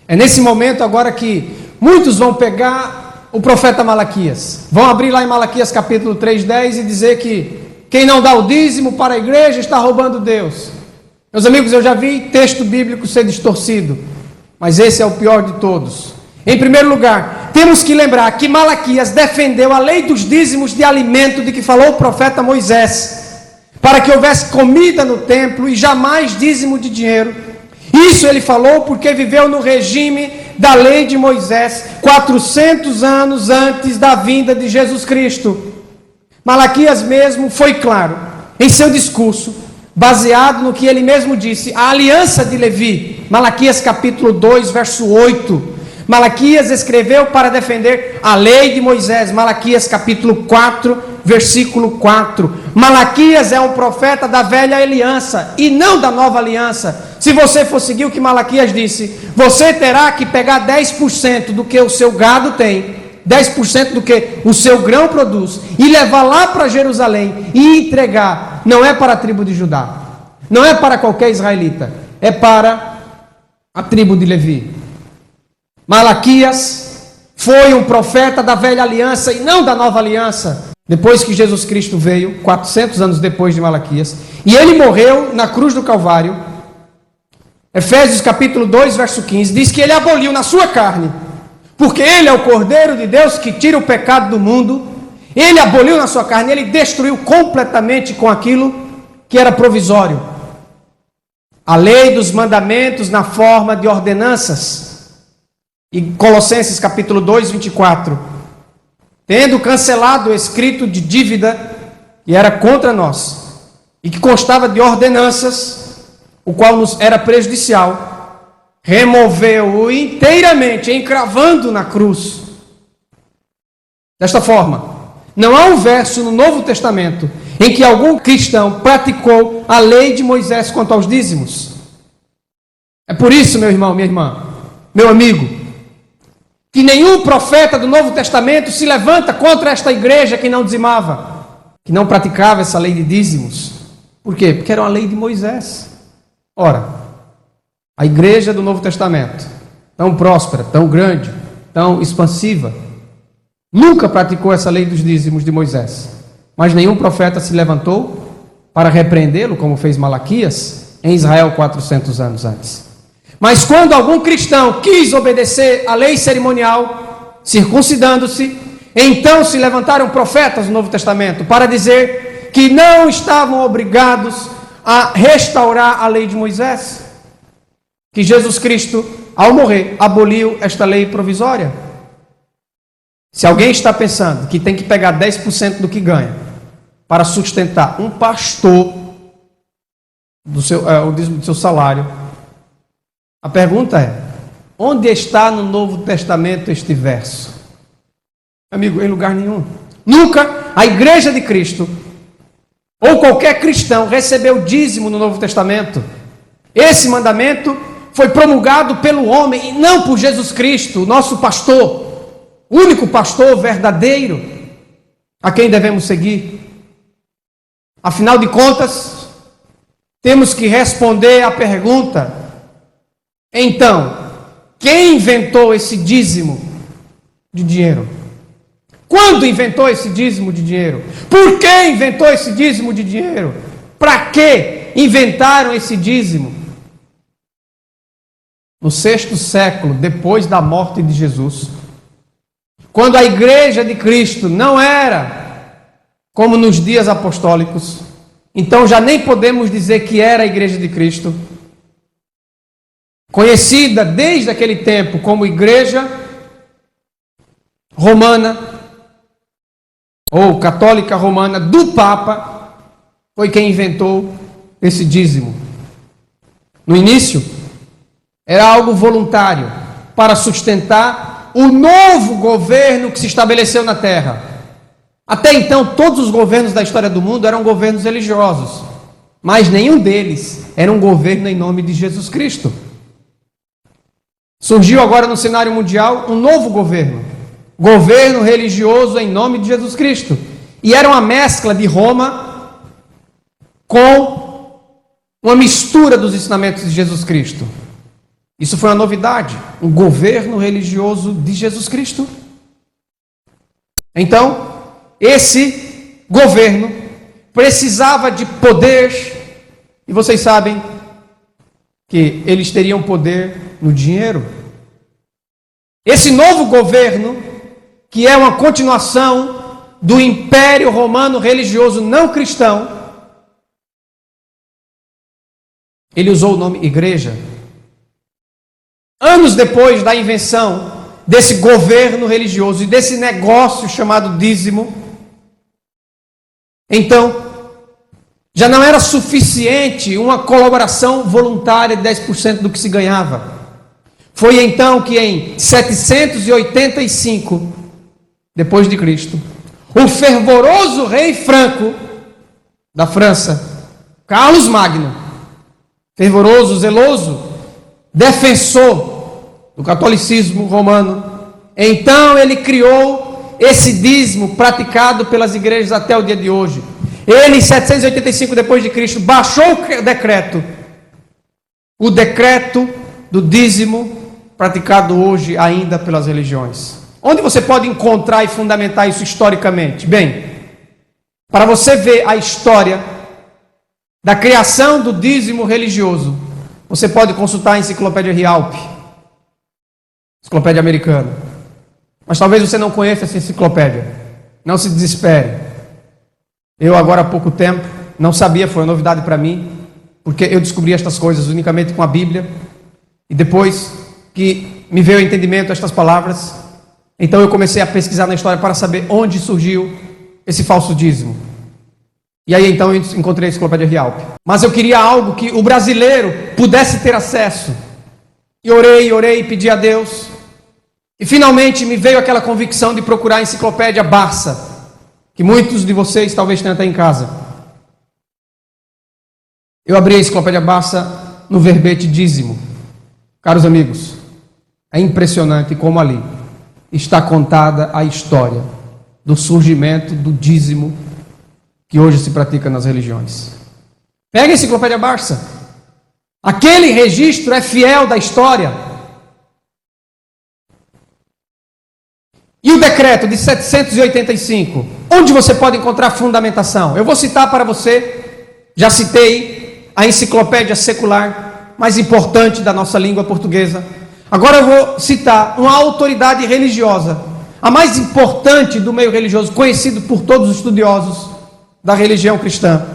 É nesse momento agora que muitos vão pegar o profeta Malaquias, vão abrir lá em Malaquias capítulo 3:10 e dizer que quem não dá o dízimo para a igreja está roubando Deus. Meus amigos, eu já vi texto bíblico ser distorcido, mas esse é o pior de todos. Em primeiro lugar, temos que lembrar que Malaquias defendeu a lei dos dízimos de alimento de que falou o profeta Moisés, para que houvesse comida no templo e jamais dízimo de dinheiro. Isso ele falou porque viveu no regime da lei de Moisés 400 anos antes da vinda de Jesus Cristo. Malaquias mesmo foi claro em seu discurso, baseado no que ele mesmo disse, a aliança de Levi, Malaquias capítulo 2, verso 8. Malaquias escreveu para defender a lei de Moisés, Malaquias capítulo 4, versículo 4. Malaquias é um profeta da velha aliança e não da nova aliança. Se você for seguir o que Malaquias disse, você terá que pegar 10% do que o seu gado tem, 10% do que o seu grão produz, e levar lá para Jerusalém e entregar. Não é para a tribo de Judá, não é para qualquer israelita, é para a tribo de Levi. Malaquias foi um profeta da velha aliança e não da nova aliança. Depois que Jesus Cristo veio, 400 anos depois de Malaquias, e ele morreu na cruz do Calvário, Efésios capítulo 2, verso 15, diz que ele aboliu na sua carne, porque ele é o Cordeiro de Deus que tira o pecado do mundo. Ele aboliu na sua carne, ele destruiu completamente com aquilo que era provisório, a lei dos mandamentos na forma de ordenanças. E Colossenses capítulo 2, 24, tendo cancelado o escrito de dívida que era contra nós e que constava de ordenanças, o qual nos era prejudicial, removeu-o inteiramente, encravando na cruz. Desta forma, não há um verso no Novo Testamento em que algum cristão praticou a lei de Moisés quanto aos dízimos. É por isso, meu irmão, minha irmã, meu amigo, que nenhum profeta do Novo Testamento se levanta contra esta igreja que não dizimava, que não praticava essa lei de dízimos. Por quê? Porque era uma lei de Moisés. Ora, a igreja do Novo Testamento, tão próspera, tão grande, tão expansiva, nunca praticou essa lei dos dízimos de Moisés. Mas nenhum profeta se levantou para repreendê-lo, como fez Malaquias, em Israel 400 anos antes. Mas quando algum cristão quis obedecer à lei cerimonial, circuncidando-se, então se levantaram profetas no Novo Testamento para dizer que não estavam obrigados a restaurar a lei de Moisés, que Jesus Cristo, ao morrer, aboliu esta lei provisória. Se alguém está pensando que tem que pegar 10% do que ganha para sustentar um pastor, o dízimo do seu salário, a pergunta é: onde está no Novo Testamento este verso? Amigo, em lugar nenhum. Nunca a igreja de Cristo ou qualquer cristão recebeu dízimo no Novo Testamento. Esse mandamento foi promulgado pelo homem e não por Jesus Cristo, nosso pastor, o único pastor verdadeiro a quem devemos seguir. Afinal de contas, temos que responder à pergunta: então, quem inventou esse dízimo de dinheiro? Quando inventou esse dízimo de dinheiro? Por que inventou esse dízimo de dinheiro? Para que inventaram esse dízimo? No 6º século, depois da morte de Jesus, quando a igreja de Cristo não era como nos dias apostólicos, então já nem podemos dizer que era a Igreja de Cristo, conhecida desde aquele tempo como Igreja Romana, ou Católica Romana, do Papa, foi quem inventou esse dízimo. No início, era algo voluntário, para sustentar o novo governo que se estabeleceu na terra. Até então, todos os governos da história do mundo eram governos religiosos, mas nenhum deles era um governo em nome de Jesus Cristo. Surgiu agora no cenário mundial um novo governo religioso em nome de Jesus Cristo, e era uma mescla de Roma com uma mistura dos ensinamentos de Jesus Cristo. Isso foi uma novidade, um governo religioso de Jesus Cristo. Então, esse governo precisava de poder, e vocês sabem que eles teriam poder no dinheiro. Esse novo governo, que é uma continuação do Império Romano religioso não cristão, ele usou o nome igreja. Anos depois da invenção desse governo religioso e desse negócio chamado dízimo, então, já não era suficiente uma colaboração voluntária de 10% do que se ganhava. Foi então que em 785, depois de Cristo, o fervoroso rei Franco, da França, Carlos Magno, fervoroso, zeloso, defensor do catolicismo romano, então ele criou esse dízimo praticado pelas igrejas até o dia de hoje. Ele, em 785 depois de Cristo, baixou o decreto do dízimo praticado hoje ainda pelas religiões. Onde você pode encontrar e fundamentar isso historicamente? Bem, para você ver a história da criação do dízimo religioso, você pode consultar a enciclopédia Rialp, enciclopédia americana. Mas talvez você não conheça essa enciclopédia. Não se desespere. Eu agora há pouco tempo não sabia, foi uma novidade para mim, porque eu descobri estas coisas unicamente com a Bíblia, e depois que me veio o entendimento estas palavras, então eu comecei a pesquisar na história para saber onde surgiu esse falso dízimo. E aí então eu encontrei a enciclopédia Rialp. Mas eu queria algo que o brasileiro pudesse ter acesso. E orei, pedi a Deus. E finalmente me veio aquela convicção de procurar a enciclopédia Barça, que muitos de vocês talvez tenham até em casa. Eu abri a enciclopédia Barça no verbete dízimo. Caros amigos, é impressionante como ali está contada a história do surgimento do dízimo que hoje se pratica nas religiões. Pega a enciclopédia Barça. Aquele registro é fiel da história. E o decreto de 785, onde você pode encontrar fundamentação? Eu vou citar para você, já citei a enciclopédia secular mais importante da nossa língua portuguesa. Agora eu vou citar uma autoridade religiosa, a mais importante do meio religioso, conhecido por todos os estudiosos da religião cristã.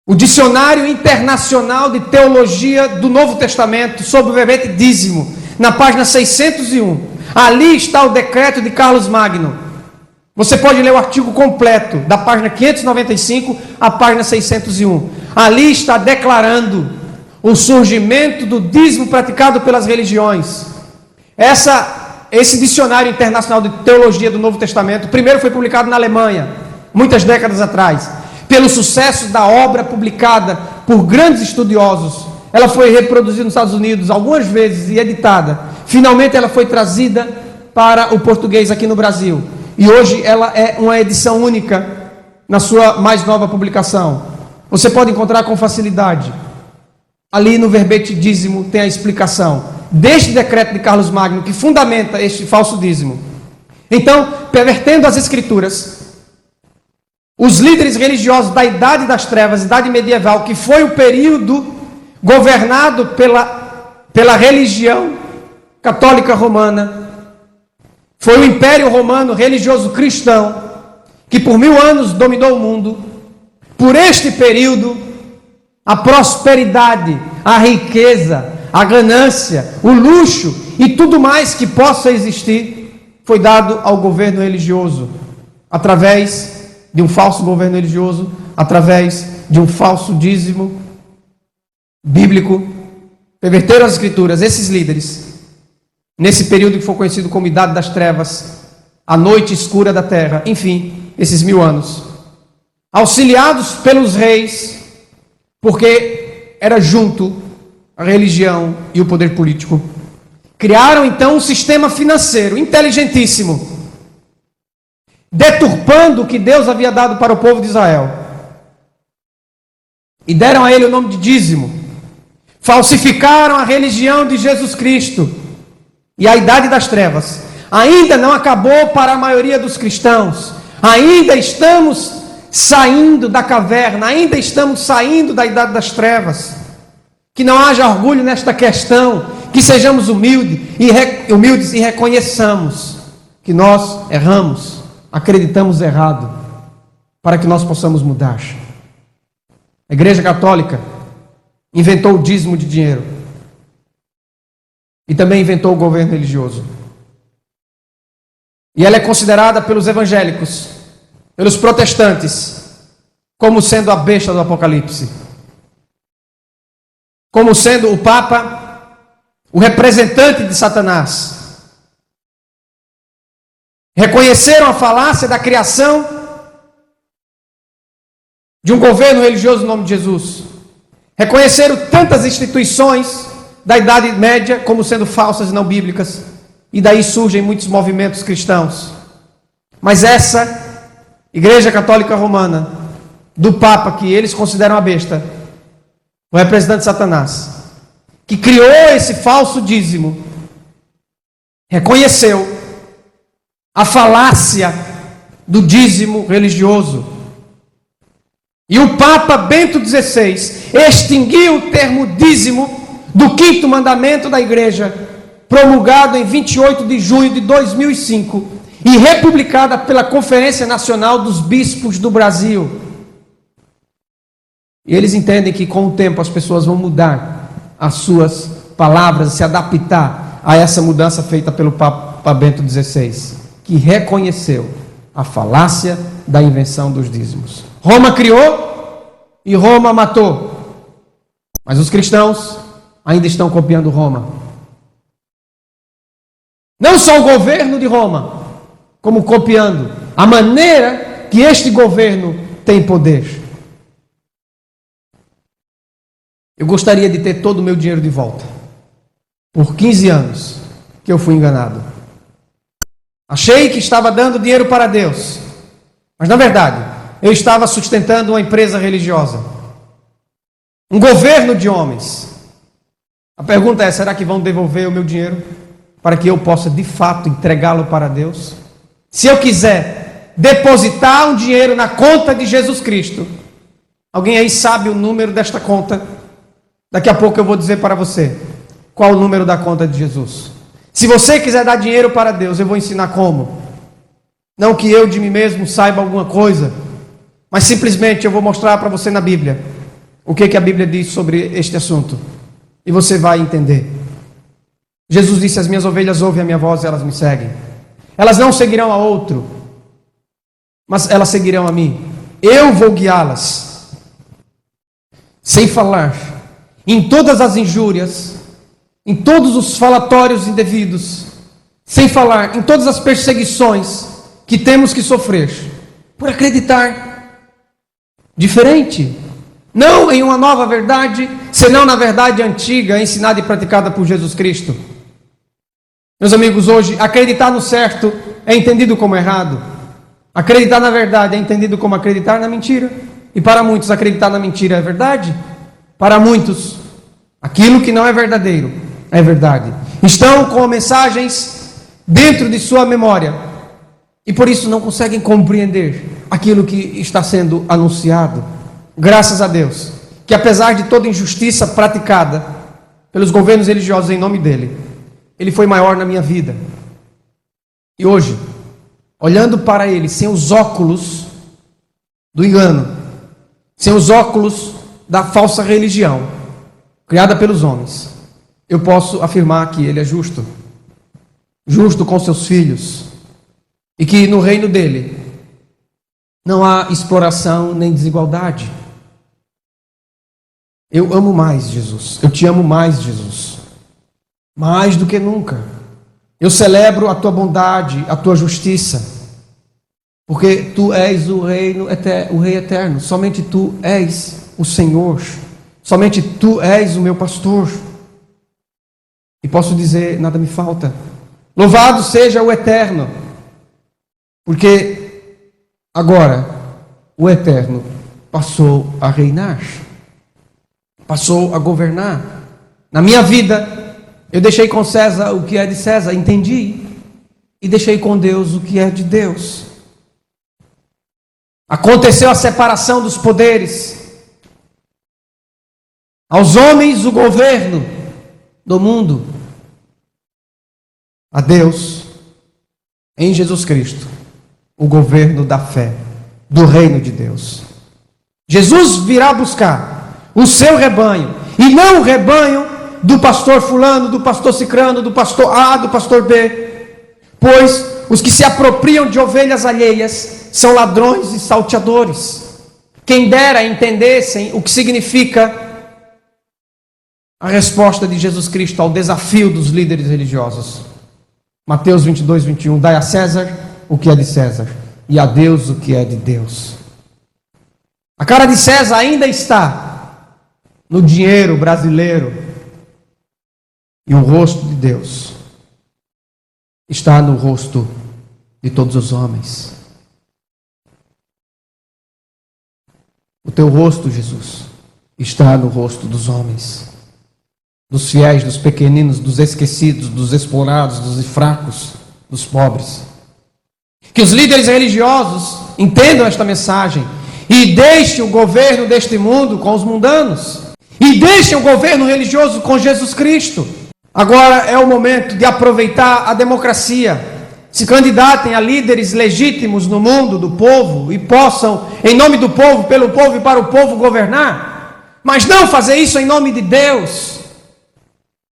O Dicionário Internacional de Teologia do Novo Testamento, sob o verbete dízimo, na página 601. Ali está o decreto de Carlos Magno. Você pode ler o artigo completo, da página 595 à página 601. Ali está declarando o surgimento do dízimo praticado pelas religiões. Esse Dicionário Internacional de Teologia do Novo Testamento, primeiro foi publicado na Alemanha, muitas décadas atrás. Pelo sucesso da obra publicada por grandes estudiosos, ela foi reproduzida nos Estados Unidos algumas vezes e editada. Finalmente ela foi trazida para o português aqui no Brasil. E hoje ela é uma edição única na sua mais nova publicação. Você pode encontrar com facilidade. Ali no verbete dízimo tem a explicação deste decreto de Carlos Magno que fundamenta este falso dízimo. Então, pervertendo as escrituras, os líderes religiosos da Idade das Trevas, Idade Medieval, que foi o período governado pela religião católica romana, foi o Império Romano religioso cristão, que por 1000 anos dominou o mundo, por este período, a prosperidade, a riqueza, a ganância, o luxo e tudo mais que possa existir foi dado ao governo religioso, através de um falso governo religioso, através de um falso dízimo bíblico. Perverteram as escrituras. Esses líderes, nesse período que foi conhecido como Idade das Trevas, a noite escura da terra, enfim, esses 1000 anos, auxiliados pelos reis, porque era junto a religião e o poder político, criaram então um sistema financeiro inteligentíssimo, deturpando o que Deus havia dado para o povo de Israel, e deram a ele o nome de dízimo. Falsificaram a religião de Jesus Cristo. E a Idade das Trevas ainda não acabou para a maioria dos cristãos. Ainda estamos saindo da caverna, ainda estamos saindo da Idade das Trevas. Que não haja orgulho nesta questão, que sejamos humildes e reconheçamos que nós erramos, acreditamos errado, para que nós possamos mudar. A Igreja Católica inventou o dízimo de dinheiro e também inventou o governo religioso. E ela é considerada pelos evangélicos, pelos protestantes, como sendo a besta do Apocalipse, como sendo o Papa, o representante de Satanás. Reconheceram a falácia da criação de um governo religioso no nome de Jesus. Reconheceram tantas instituições da Idade Média como sendo falsas e não bíblicas, e daí surgem muitos movimentos cristãos. Mas essa Igreja Católica Romana, do Papa, que eles consideram a besta, o representante de Satanás, que criou esse falso dízimo, reconheceu a falácia do dízimo religioso. E o Papa Bento XVI extinguiu o termo dízimo do 5º mandamento da igreja, promulgado em 28 de junho de 2005 e republicada pela Conferência Nacional dos Bispos do Brasil. E eles entendem que com o tempo as pessoas vão mudar as suas palavras, se adaptar a essa mudança feita pelo Papa Bento XVI, que reconheceu a falácia da invenção dos dízimos. Roma criou e Roma matou. Mas os cristãos ainda estão copiando Roma. Não só o governo de Roma, como copiando a maneira que este governo tem poder. Eu gostaria de ter todo o meu dinheiro de volta. Por 15 anos que eu fui enganado. Achei que estava dando dinheiro para Deus, mas na verdade eu estava sustentando uma empresa religiosa, um governo de homens. A pergunta é: será que vão devolver o meu dinheiro para que eu possa de fato entregá-lo para Deus? Se eu quiser depositar um dinheiro na conta de Jesus Cristo, alguém aí sabe o número desta conta? Daqui a pouco eu vou dizer para você qual o número da conta de Jesus. Se você quiser dar dinheiro para Deus, eu vou ensinar como. Não que eu de mim mesmo saiba alguma coisa, mas simplesmente eu vou mostrar para você na Bíblia o que a Bíblia diz sobre este assunto, e você vai entender. Jesus disse: as minhas ovelhas ouvem a minha voz e elas me seguem. Elas não seguirão a outro, mas elas seguirão a mim. Eu vou guiá-las, sem falar em todas as injúrias, em todos os falatórios indevidos, sem falar em todas as perseguições que temos que sofrer por acreditar diferente, não em uma nova verdade, senão na verdade antiga, ensinada e praticada por Jesus Cristo. Meus amigos, hoje acreditar no certo é entendido como errado, acreditar na verdade é entendido como acreditar na mentira, e para muitos acreditar na mentira é verdade, para muitos aquilo que não é verdadeiro é verdade. Estão com mensagens dentro de sua memória e por isso não conseguem compreender aquilo que está sendo anunciado. Graças a Deus, que apesar de toda injustiça praticada pelos governos religiosos em nome dele, ele foi maior na minha vida. E hoje, olhando para Ele sem os óculos do engano, sem os óculos da falsa religião, criada pelos homens, eu posso afirmar que Ele é justo, justo com seus filhos, e que no reino dele não há exploração nem desigualdade. Eu amo mais Jesus, eu te amo mais, Jesus, mais do que nunca. Eu celebro a tua bondade, a tua justiça, porque tu és o Rei eterno, somente tu és o Senhor, somente tu és o meu pastor. E posso dizer, nada me falta. Louvado seja o Eterno, porque agora o Eterno passou a reinar, passou a governar. Na minha vida, eu deixei com César o que é de César, entendi, e deixei com Deus o que é de Deus. Aconteceu a separação dos poderes. Aos homens o governo do mundo, a Deus, em Jesus Cristo, o governo da fé, do reino de Deus. Jesus virá buscar o seu rebanho, e não o rebanho do pastor fulano, do pastor cicrano, do pastor A, do pastor B, pois os que se apropriam de ovelhas alheias são ladrões e salteadores. Quem dera entendessem o que significa a resposta de Jesus Cristo ao desafio dos líderes religiosos. Mateus 22, 21, dai a César o que é de César, e a Deus o que é de Deus. A cara de César ainda está no dinheiro brasileiro, e o rosto de Deus está no rosto de todos os homens. O teu rosto, Jesus, está no rosto dos homens, dos fiéis, dos pequeninos, dos esquecidos, dos explorados, dos fracos, dos pobres. Que os líderes religiosos entendam esta mensagem e deixem o governo deste mundo com os mundanos, e deixem o governo religioso com Jesus Cristo. Agora é o momento de aproveitar a democracia. Se candidatem a líderes legítimos no mundo do povo e possam, em nome do povo, pelo povo e para o povo, governar, mas não fazer isso em nome de Deus.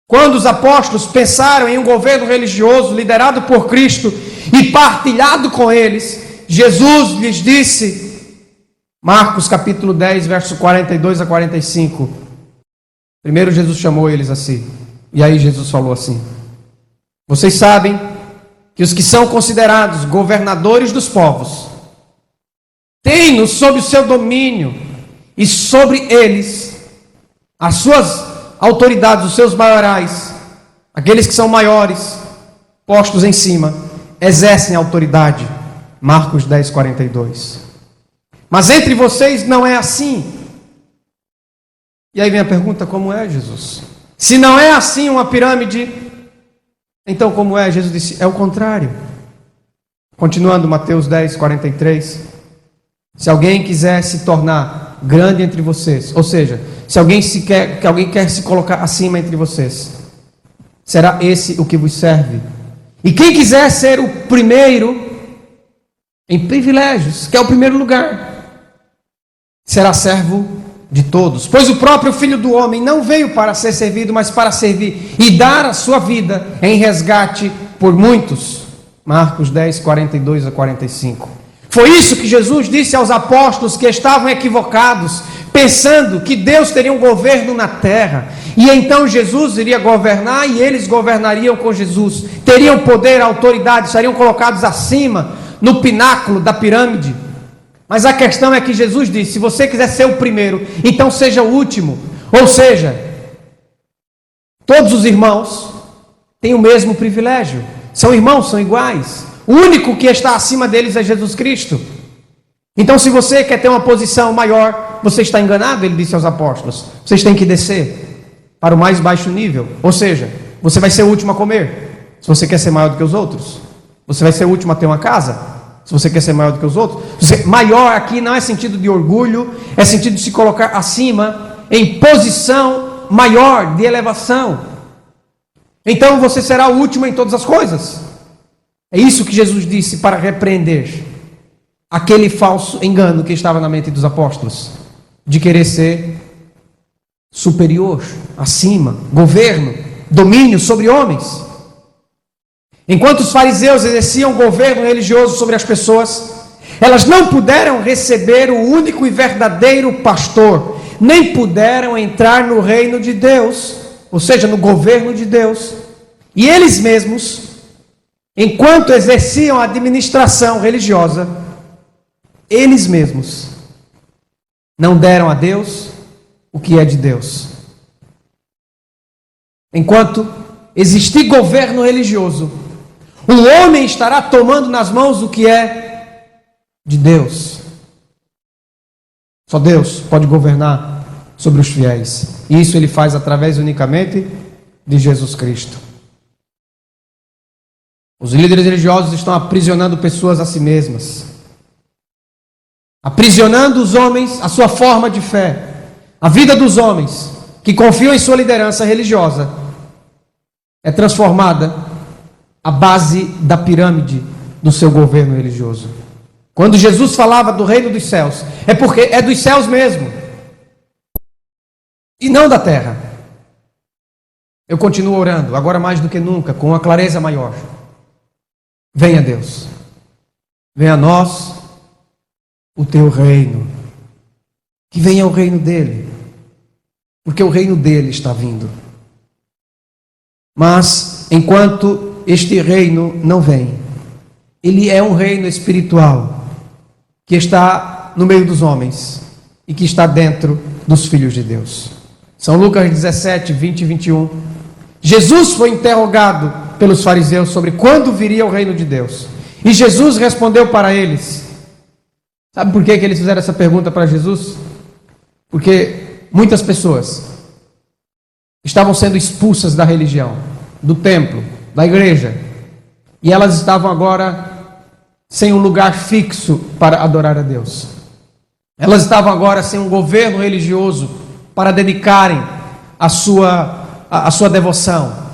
Quando os apóstolos pensaram em um governo religioso liderado por Cristo e partilhado com eles, Jesus lhes disse, Marcos capítulo 10, verso 42 a 45. Primeiro Jesus chamou eles assim, e aí Jesus falou assim: vocês sabem que os que são considerados governadores dos povos têm-nos sob o seu domínio, e sobre eles as suas autoridades, os seus maiorais, aqueles que são maiores, postos em cima, exercem autoridade. Marcos 10, 42. Mas entre vocês não é assim. E aí vem a pergunta: como é, Jesus? Se não é assim uma pirâmide, então como é? Jesus disse, é o contrário. Continuando, Mateus 10, 43. Se alguém quiser se tornar grande entre vocês, ou seja, se alguém quer se colocar acima entre vocês, será esse o que vos serve. E quem quiser ser o primeiro em privilégios, que é o primeiro lugar, será servo de todos. Pois o próprio Filho do Homem não veio para ser servido, mas para servir e dar a sua vida em resgate por muitos. Marcos 10, 42 a 45. Foi isso que Jesus disse aos apóstolos que estavam equivocados, pensando que Deus teria um governo na terra, e então Jesus iria governar e eles governariam com Jesus, teriam poder, autoridade, estariam colocados acima, no pináculo da pirâmide. Mas a questão é que Jesus disse, se você quiser ser o primeiro, então seja o último. Ou seja, todos os irmãos têm o mesmo privilégio, são irmãos, são iguais. O único que está acima deles é Jesus Cristo. Então, se você quer ter uma posição maior, você está enganado, ele disse aos apóstolos. Vocês têm que descer para o mais baixo nível. Ou seja, você vai ser o último a comer, se você quer ser maior do que os outros. Você vai ser o último a ter uma casa, se você quer ser maior do que os outros. Maior aqui não é sentido de orgulho, é sentido de se colocar acima, em posição maior, de elevação. Então você será o último em todas as coisas. É isso que Jesus disse para repreender aquele falso engano que estava na mente dos apóstolos, de querer ser superior, acima, governo, domínio sobre homens. Enquanto os fariseus exerciam governo religioso sobre as pessoas, elas não puderam receber o único e verdadeiro pastor, nem puderam entrar no reino de Deus, ou seja, no governo de Deus. E eles mesmos, enquanto exerciam a administração religiosa, eles mesmos não deram a Deus o que é de Deus. Enquanto existir governo religioso, o homem estará tomando nas mãos o que é de Deus. Só Deus pode governar sobre os fiéis. E isso ele faz através unicamente de Jesus Cristo. Os líderes religiosos estão aprisionando pessoas a si mesmas, aprisionando os homens à sua forma de fé. A vida dos homens que confiam em sua liderança religiosa é transformada à base da pirâmide do seu governo religioso. Quando Jesus falava do reino dos céus, é porque é dos céus mesmo, e não da terra. Eu continuo orando, agora mais do que nunca, com uma clareza maior. Venha Deus, venha a nós o teu reino, que venha o reino dele, porque o reino dele está vindo. Mas enquanto este reino não vem, ele é um reino espiritual que está no meio dos homens e que está dentro dos filhos de Deus. São Lucas 17, 20 e 21. Jesus foi interrogado pelos fariseus sobre quando viria o reino de Deus. E Jesus respondeu para eles. Sabe por que eles fizeram essa pergunta para Jesus? Porque muitas pessoas estavam sendo expulsas da religião, do templo, da igreja. E elas estavam agora sem um lugar fixo para adorar a Deus. Elas estavam agora sem um governo religioso para dedicarem a sua devoção.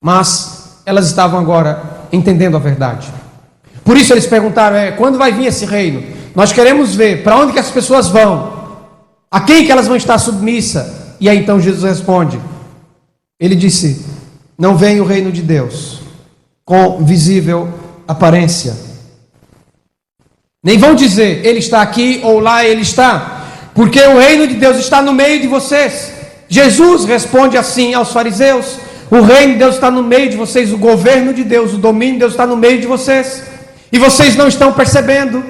Mas elas estavam agora entendendo a verdade. Por isso eles perguntaram, quando vai vir esse reino? Nós queremos ver para onde que as pessoas vão, a quem que elas vão estar submissas. E aí então Jesus responde. Ele disse, não vem o reino de Deus com visível aparência. Nem vão dizer, ele está aqui ou lá ele está, porque o reino de Deus está no meio de vocês. Jesus responde assim aos fariseus, o reino de Deus está no meio de vocês, o governo de Deus, o domínio de Deus está no meio de vocês, e vocês não estão percebendo,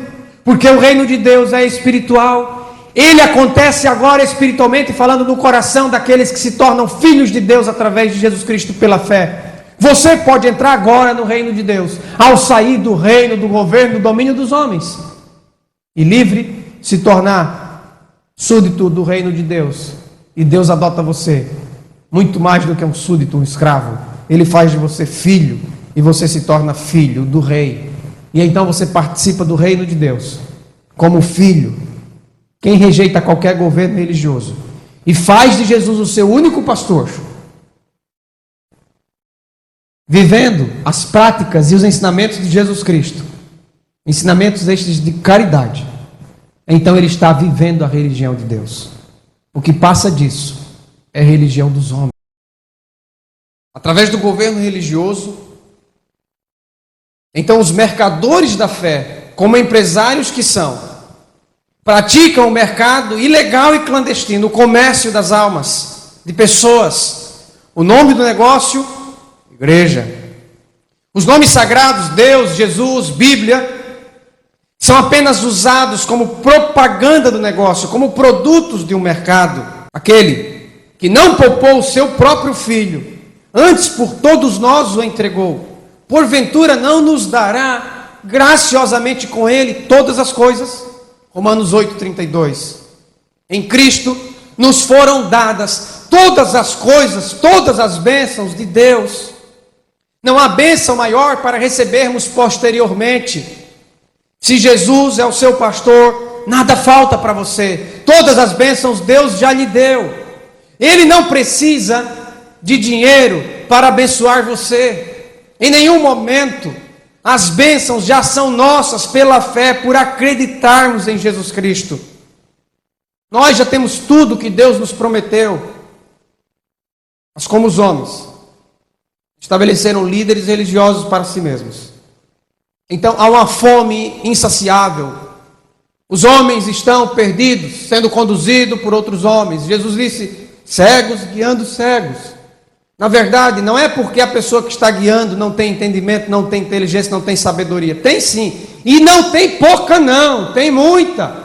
porque o reino de Deus é espiritual, ele acontece agora espiritualmente, falando no coração daqueles que se tornam filhos de Deus através de Jesus Cristo pela fé. Você pode entrar agora no reino de Deus, ao sair do reino, do governo, do domínio dos homens, e livre se tornar súdito do reino de Deus, e Deus adota você, muito mais do que um súdito, um escravo. Ele faz de você filho, e você se torna filho do rei, e então você participa do reino de Deus, como filho. Quem rejeita qualquer governo religioso, e faz de Jesus o seu único pastor, vivendo as práticas e os ensinamentos de Jesus Cristo, ensinamentos estes de caridade, então ele está vivendo a religião de Deus. O que passa disso é a religião dos homens. Através do governo religioso, então os mercadores da fé, como empresários que são, praticam o mercado ilegal e clandestino, o comércio das almas, de pessoas. O nome do negócio, igreja. Os nomes sagrados, Deus, Jesus, Bíblia, são apenas usados como propaganda do negócio, como produtos de um mercado. Aquele que não poupou o seu próprio filho, antes por todos nós o entregou, porventura não nos dará graciosamente com ele todas as coisas? Romanos 8,32. Em Cristo nos foram dadas todas as coisas, todas as bênçãos de Deus. Não há bênção maior para recebermos posteriormente. Se Jesus é o seu pastor, nada falta para você. Todas as bênçãos Deus já lhe deu. Ele não precisa de dinheiro para abençoar você. Em nenhum momento As bênçãos já são nossas pela fé, por acreditarmos em Jesus Cristo. Nós já temos tudo que Deus nos prometeu. Mas como os homens estabeleceram líderes religiosos para si mesmos, então há uma fome insaciável. Os homens estão perdidos, sendo conduzidos por outros homens. Jesus disse: cegos guiando cegos. Na verdade, não é porque a pessoa que está guiando não tem entendimento, não tem inteligência, não tem sabedoria. Tem sim, e não tem pouca não, tem muita.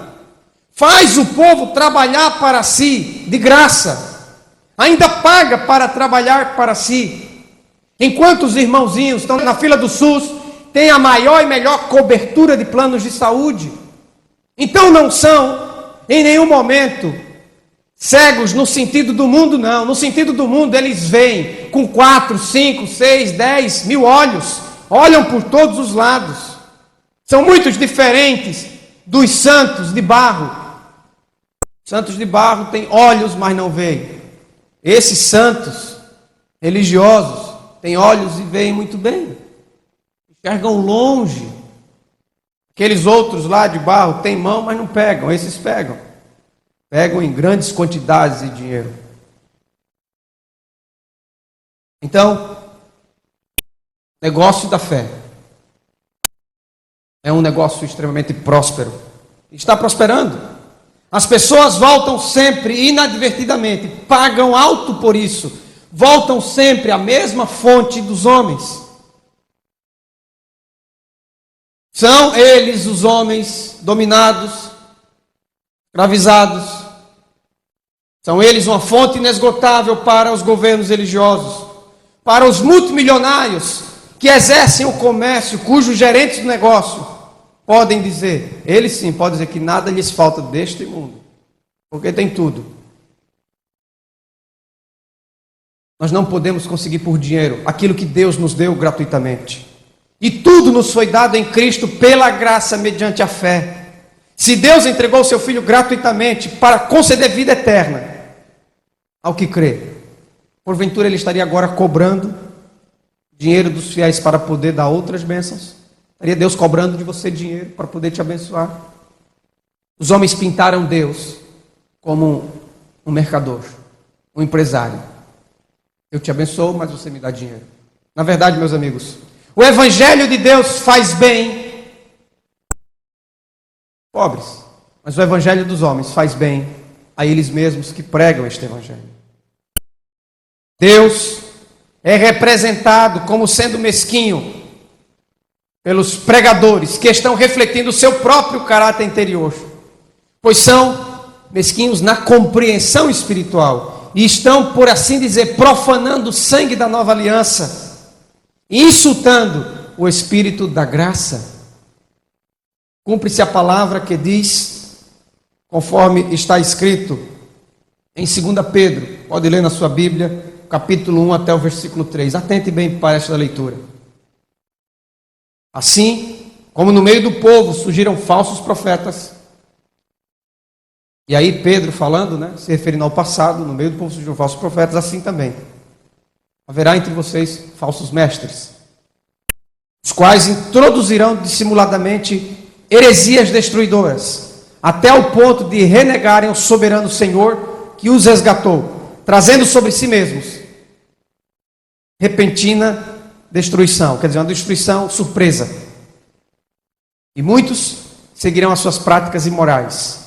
Faz o povo trabalhar para si, de graça. Ainda paga para trabalhar para si. Enquanto os irmãozinhos estão na fila do SUS, tem a maior e melhor cobertura de planos de saúde. Então não são, em nenhum momento, cegos no sentido do mundo, não. No sentido do mundo, eles veem com 4, 5, 6, 10 mil olhos. Olham por todos os lados. São muito diferentes dos santos de barro. Santos de barro têm olhos, mas não veem. Esses santos religiosos têm olhos e veem muito bem. Enxergam longe. Aqueles outros lá de barro têm mão, mas não pegam. Esses pegam. Pegam em grandes quantidades de dinheiro. Então, negócio da fé é um negócio extremamente próspero. Está prosperando. As pessoas voltam sempre, inadvertidamente, pagam alto por isso. Voltam sempre à mesma fonte dos homens. São eles os homens dominados, escravizados. São eles uma fonte inesgotável para os governos religiosos, para os multimilionários que exercem o comércio, cujos gerentes do negócio podem dizer, eles sim podem dizer que nada lhes falta deste mundo, porque tem tudo. Nós não podemos conseguir por dinheiro aquilo que Deus nos deu gratuitamente. E tudo nos foi dado em Cristo pela graça mediante a fé. Se Deus entregou o seu Filho gratuitamente para conceder vida eterna ao que crê, porventura Ele estaria agora cobrando dinheiro dos fiéis para poder dar outras bênçãos? Estaria Deus cobrando de você dinheiro para poder te abençoar? Os homens pintaram Deus como um mercador, um empresário. Eu te abençoo, mas você me dá dinheiro. Na verdade, meus amigos, o Evangelho de Deus faz bem pobres, mas o Evangelho dos homens faz bem a eles mesmos que pregam este Evangelho. Deus é representado como sendo mesquinho pelos pregadores que estão refletindo o seu próprio caráter interior, pois são mesquinhos na compreensão espiritual e estão, por assim dizer, profanando o sangue da nova aliança, insultando o Espírito da graça. Cumpre-se a palavra que diz, conforme está escrito em 2 Pedro, pode ler na sua Bíblia, capítulo 1 até o versículo 3. Atente bem para esta leitura. Assim como no meio do povo surgiram falsos profetas, e aí Pedro falando, se referindo ao passado, no meio do povo surgiram falsos profetas, assim também haverá entre vocês falsos mestres, os quais introduzirão dissimuladamente heresias destruidoras, até o ponto de renegarem o soberano Senhor que os resgatou, trazendo sobre si mesmos repentina destruição, quer dizer, uma destruição surpresa. E muitos seguirão as suas práticas imorais.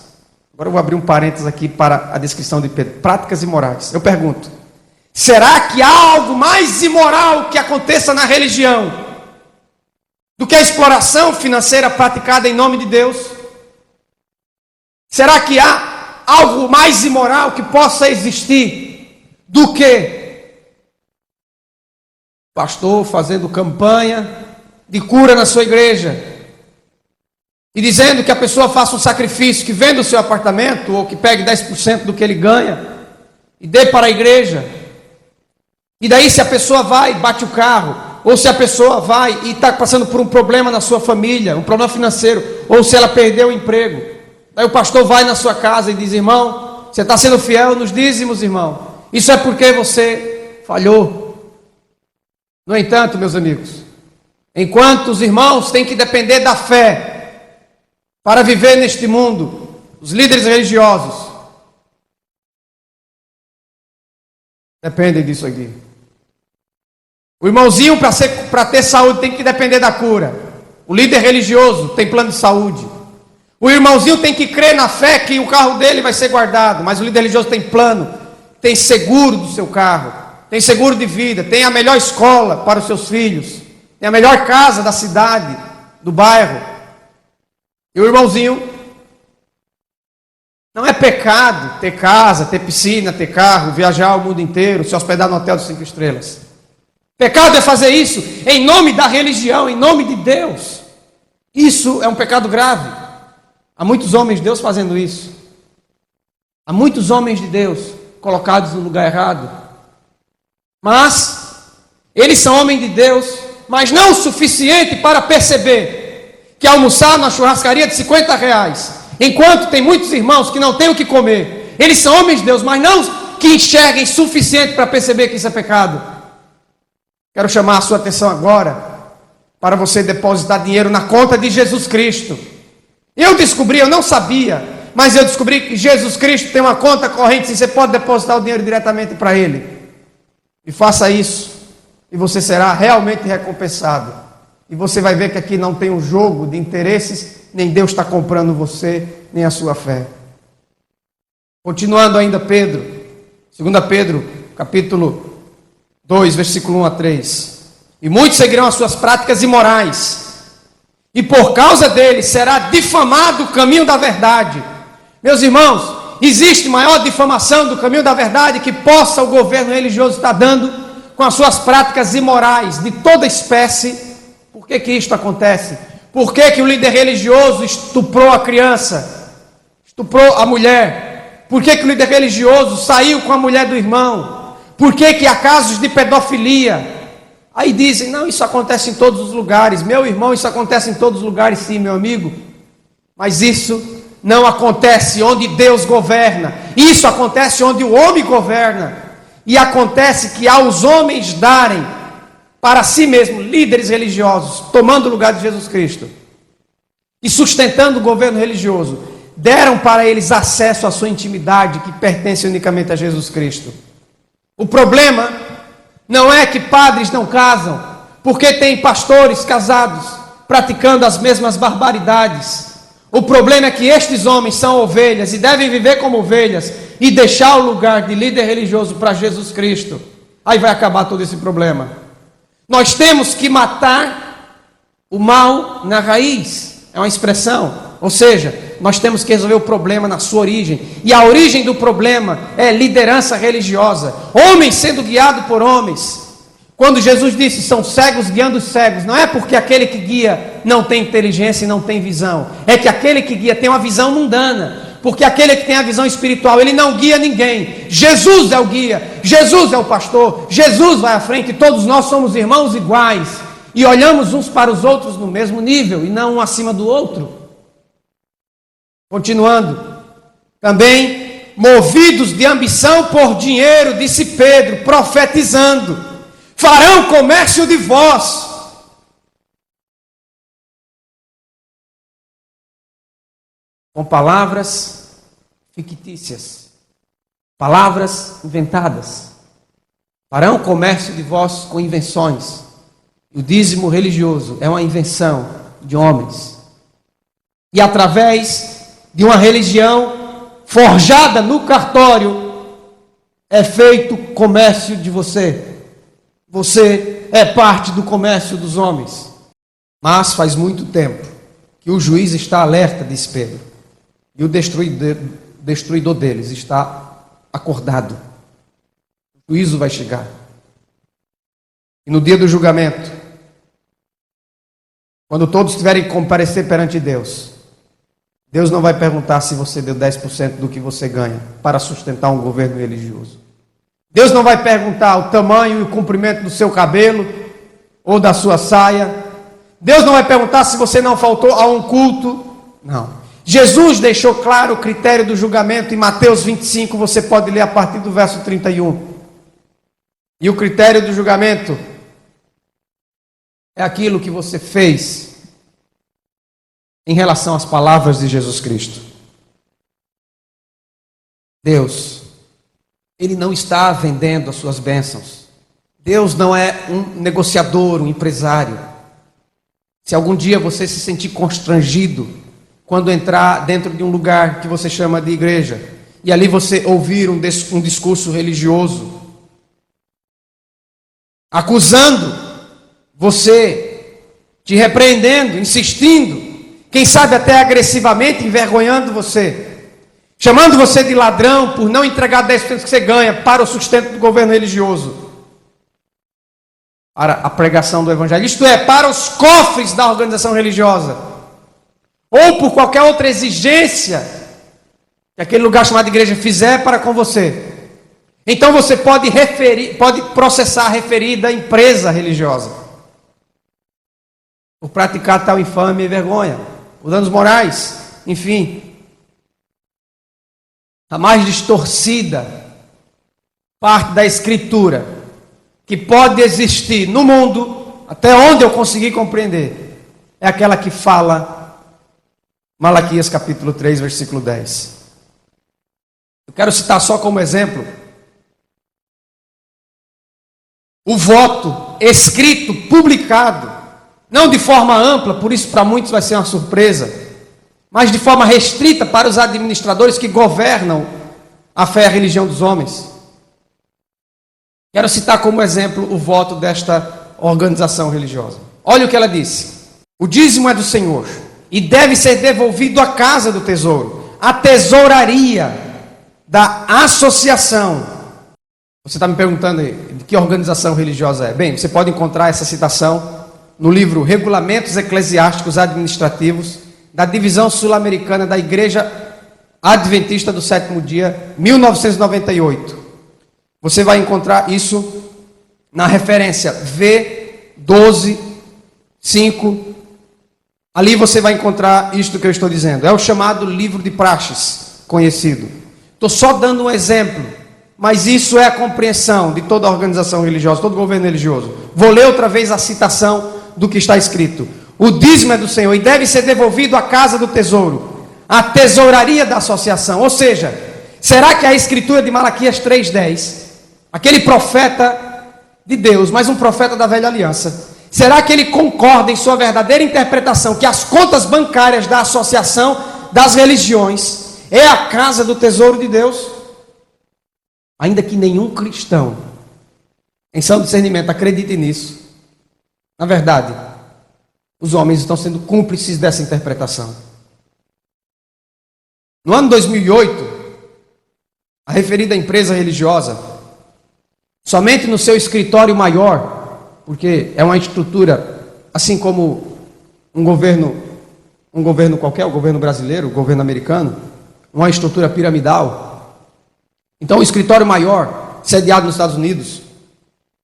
Agora eu vou abrir um parênteses aqui para a descrição de Pedro. Práticas imorais. Eu pergunto, será que há algo mais imoral que aconteça na religião do que a exploração financeira praticada em nome de Deus? Será que há algo mais imoral que possa existir do que pastor fazendo campanha de cura na sua igreja e dizendo que a pessoa faça um sacrifício, que venda o seu apartamento ou que pegue 10% do que ele ganha e dê para a igreja? E daí, se a pessoa vai e bate o carro, ou se a pessoa vai e está passando por um problema na sua família, um problema financeiro, ou se ela perdeu o emprego, daí o pastor vai na sua casa e diz, irmão, você está sendo fiel nos dízimos, irmão, isso é porque você falhou. No entanto, meus amigos, Enquanto os irmãos têm que depender da fé para viver neste mundo, os líderes religiosos dependem disso aqui. O irmãozinho, para ter saúde, tem que depender da cura. O líder religioso tem plano de saúde. O irmãozinho tem que crer na fé que o carro dele vai ser guardado, mas o líder religioso tem plano, tem seguro do seu carro, tem seguro de vida, tem a melhor escola para os seus filhos, tem a melhor casa da cidade, do bairro. E o irmãozinho, não é pecado ter casa, ter piscina, ter carro, viajar o mundo inteiro, se hospedar no hotel de 5 estrelas. Pecado é fazer isso em nome da religião, em nome de Deus. Isso é um pecado grave. Há muitos homens de Deus fazendo isso. Há muitos homens de Deus colocados no lugar errado. Mas eles são homens de Deus, mas não o suficiente para perceber que almoçar na churrascaria de R$50, enquanto tem muitos irmãos que não têm o que comer. Eles são homens de Deus, mas não que enxerguem suficiente para perceber que isso é pecado. Quero chamar a sua atenção agora para você depositar dinheiro na conta de Jesus Cristo. Eu não sabia, mas eu descobri que Jesus Cristo tem uma conta corrente, e você pode depositar o dinheiro diretamente para Ele. E faça isso, e você será realmente recompensado. E você vai ver que aqui não tem um jogo de interesses, nem Deus está comprando você, nem a sua fé. Continuando ainda Pedro, 2 Pedro, capítulo 2, versículo 1 a 3. E muitos seguirão as suas práticas imorais, e por causa deles será difamado o caminho da verdade. Meus irmãos, existe maior difamação do caminho da verdade que possa o governo religioso estar dando com as suas práticas imorais de toda espécie? Por que isto acontece? Por que o líder religioso estuprou a criança, estuprou a mulher? Por que o líder religioso saiu com a mulher do irmão? Por que há casos de pedofilia? Aí dizem, não, isso acontece em todos os lugares. Meu irmão, isso acontece em todos os lugares, sim, meu amigo. Mas isso não acontece onde Deus governa. Isso acontece onde o homem governa. E acontece que aos homens darem para si mesmo líderes religiosos, tomando o lugar de Jesus Cristo e sustentando o governo religioso, deram para eles acesso à sua intimidade que pertence unicamente a Jesus Cristo. O problema não é que padres não casam, porque tem pastores casados praticando as mesmas barbaridades. O problema é que estes homens são ovelhas e devem viver como ovelhas e deixar o lugar de líder religioso para Jesus Cristo. Aí vai acabar todo esse problema. Nós temos que matar o mal na raiz. É uma expressão. Ou seja, nós temos que resolver o problema na sua origem. E a origem do problema é liderança religiosa. Homens sendo guiados por homens. Quando Jesus disse, são cegos guiando os cegos, não é porque aquele que guia não tem inteligência e não tem visão. É que aquele que guia tem uma visão mundana. Porque aquele que tem a visão espiritual, ele não guia ninguém. Jesus é o guia, Jesus é o pastor, Jesus vai à frente, todos nós somos irmãos iguais. E olhamos uns para os outros no mesmo nível, e não um acima do outro. Continuando, também movidos de ambição por dinheiro, disse Pedro, profetizando, farão comércio de vós. Com palavras fictícias, palavras inventadas, farão comércio de vós com invenções. O dízimo religioso é uma invenção de homens. E através de uma religião forjada no cartório, é feito comércio de você. Você é parte do comércio dos homens. Mas faz muito tempo que o juiz está alerta, diz Pedro, e o destruidor deles está acordado. O juízo vai chegar. E no dia do julgamento, quando todos tiverem que comparecer perante Deus, Deus não vai perguntar se você deu 10% do que você ganha para sustentar um governo religioso. Deus não vai perguntar o tamanho e o comprimento do seu cabelo ou da sua saia. Deus não vai perguntar se você não faltou a um culto. Não. Jesus deixou claro o critério do julgamento em Mateus 25, você pode ler a partir do verso 31. E o critério do julgamento é aquilo que você fez em relação às palavras de Jesus Cristo. Deus, Ele não está vendendo as suas bênçãos. Deus não é um negociador, um empresário. Se algum dia você se sentir constrangido quando entrar dentro de um lugar que você chama de igreja, e ali você ouvir um discurso religioso, acusando você, te repreendendo, insistindo, quem sabe até agressivamente envergonhando você, chamando você de ladrão por não entregar 10% que você ganha para o sustento do governo religioso, para a pregação do evangelho, isto é, para os cofres da organização religiosa, ou por qualquer outra exigência que aquele lugar chamado igreja fizer para com você, então você pode processar a referida empresa religiosa por praticar tal infâmia e vergonha, por danos morais, enfim. A mais distorcida parte da Escritura que pode existir no mundo, até onde eu consegui compreender, é aquela que fala Malaquias capítulo 3, versículo 10. Eu quero citar só como exemplo o voto escrito, publicado, não de forma ampla, por isso para muitos vai ser uma surpresa, mas de forma restrita para os administradores que governam a fé e a religião dos homens. Quero citar como exemplo o voto desta organização religiosa. Olha o que ela disse: o dízimo é do Senhor e deve ser devolvido à casa do tesouro, à tesouraria da associação. Você está me perguntando aí, de que organização religiosa é? Bem, você pode encontrar essa citação no livro Regulamentos Eclesiásticos Administrativos da Divisão Sul-Americana da Igreja Adventista do Sétimo Dia, 1998. Você vai encontrar isso na referência V12.5. Ali você vai encontrar isto que eu estou dizendo. É o chamado livro de praxes, conhecido. Estou só dando um exemplo, mas isso é a compreensão de toda organização religiosa, todo governo religioso. Vou ler outra vez a citação do que está escrito: o dízimo é do Senhor e deve ser devolvido à casa do tesouro, à tesouraria da associação. Ou seja, será que a escritura de Malaquias 3:10, aquele profeta de Deus, mas um profeta da velha aliança, será que ele concorda em sua verdadeira interpretação que as contas bancárias da associação das religiões é a casa do tesouro de Deus? Ainda que nenhum cristão em são discernimento acredite nisso, na verdade, os homens estão sendo cúmplices dessa interpretação. No ano 2008, a referida empresa religiosa, somente no seu escritório maior, porque é uma estrutura, assim como um governo qualquer, o governo brasileiro, o governo americano, uma estrutura piramidal. Então, o escritório maior, sediado nos Estados Unidos,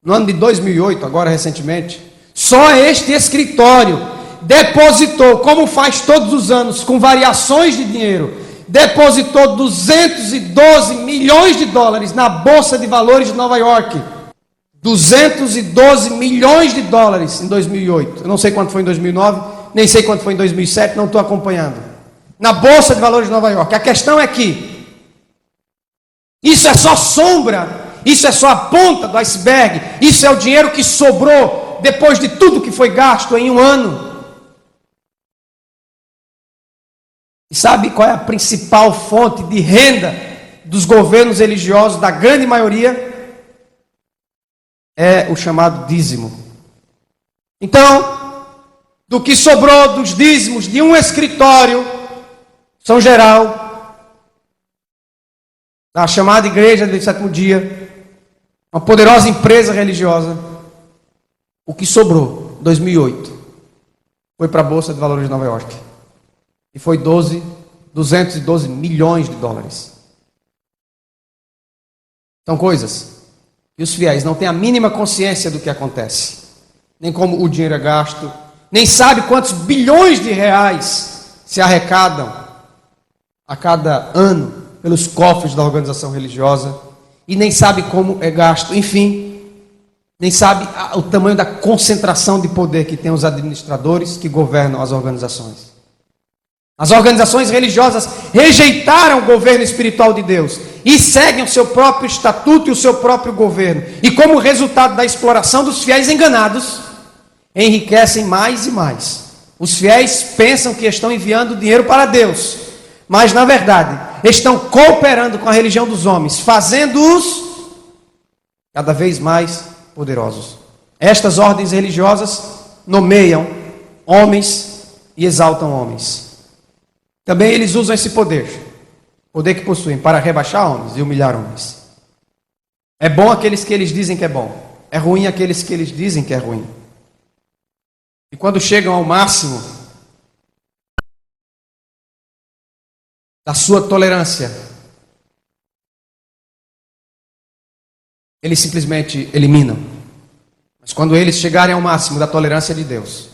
no ano de 2008, agora recentemente, só este escritório depositou, como faz todos os anos, com variações de dinheiro, depositou 212 milhões de dólares na Bolsa de Valores de Nova York. 212 milhões de dólares em 2008. Eu não sei quanto foi em 2009, nem sei quanto foi em 2007, não estou acompanhando. Na Bolsa de Valores de Nova York. A questão é que isso é só sombra, isso é só a ponta do iceberg, isso é o dinheiro que sobrou depois de tudo que foi gasto em um ano. E sabe qual é a principal fonte de renda dos governos religiosos, da grande maioria? É o chamado dízimo. Então, do que sobrou dos dízimos de um escritório, São Geral, da chamada Igreja do Sétimo Dia, uma poderosa empresa religiosa, o que sobrou, 2008, foi para a Bolsa de Valores de Nova York. E foi 212 milhões de dólares. São coisas que os fiéis não têm a mínima consciência do que acontece, nem como o dinheiro é gasto, nem sabe quantos bilhões de reais se arrecadam a cada ano pelos cofres da organização religiosa, e nem sabe como é gasto. Enfim, nem sabe o tamanho da concentração de poder que tem os administradores que governam as organizações. As organizações religiosas rejeitaram o governo espiritual de Deus e seguem o seu próprio estatuto e o seu próprio governo. E como resultado da exploração dos fiéis enganados, enriquecem mais e mais. Os fiéis pensam que estão enviando dinheiro para Deus, mas na verdade estão cooperando com a religião dos homens, fazendo-os cada vez mais poderosos. Estas ordens religiosas nomeiam homens e exaltam homens. Também eles usam esse poder que possuem, para rebaixar homens e humilhar homens. É bom aqueles que eles dizem que é bom, é ruim aqueles que eles dizem que é ruim. E quando chegam ao máximo da sua tolerância, eles simplesmente eliminam. Mas quando eles chegarem ao máximo da tolerância de Deus,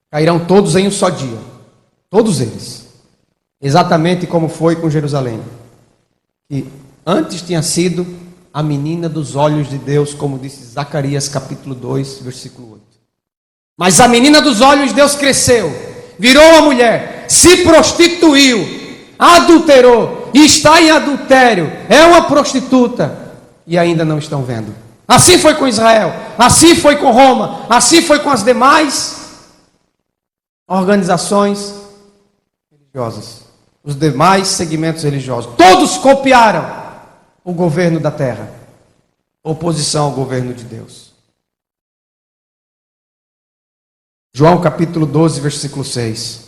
cairão todos em um só dia. Todos eles. Exatamente como foi com Jerusalém. Que antes tinha sido a menina dos olhos de Deus, como disse Zacarias capítulo 2, versículo 8. Mas a menina dos olhos de Deus cresceu, virou uma mulher, se prostituiu, adulterou e está em adultério, é uma prostituta e ainda não estão vendo. Assim foi com Israel, assim foi com Roma, assim foi com as demais organizações religiosas, os demais segmentos religiosos. Todos copiaram o governo da terra, oposição ao governo de Deus. João capítulo 12, versículo 6.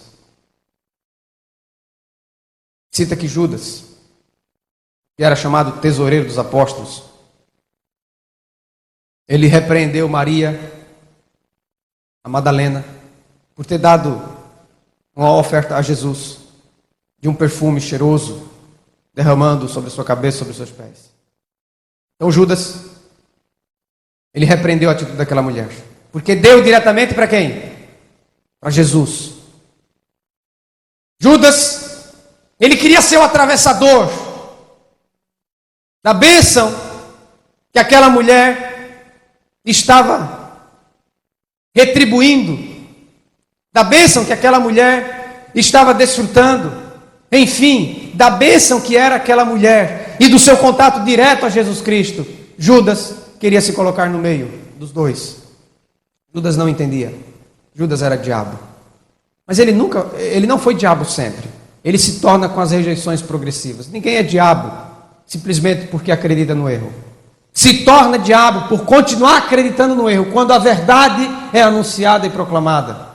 Cita que Judas, que era chamado tesoureiro dos apóstolos, ele repreendeu Maria, a Madalena, por ter dado uma oferta a Jesus de um perfume cheiroso, derramando sobre a sua cabeça, sobre os seus pés. Então Judas, ele repreendeu a atitude daquela mulher, porque deu diretamente para quem? Para Jesus. Judas, ele queria ser o atravessador da bênção que aquela mulher estava retribuindo, da bênção que aquela mulher estava desfrutando, enfim, da bênção que era aquela mulher e do seu contato direto a Jesus Cristo. Judas queria se colocar no meio dos dois. Judas não entendia. Judas era diabo. Mas ele não foi diabo sempre. Ele se torna com as rejeições progressivas. Ninguém é diabo simplesmente porque acredita no erro. Se torna diabo por continuar acreditando no erro, quando a verdade é anunciada e proclamada.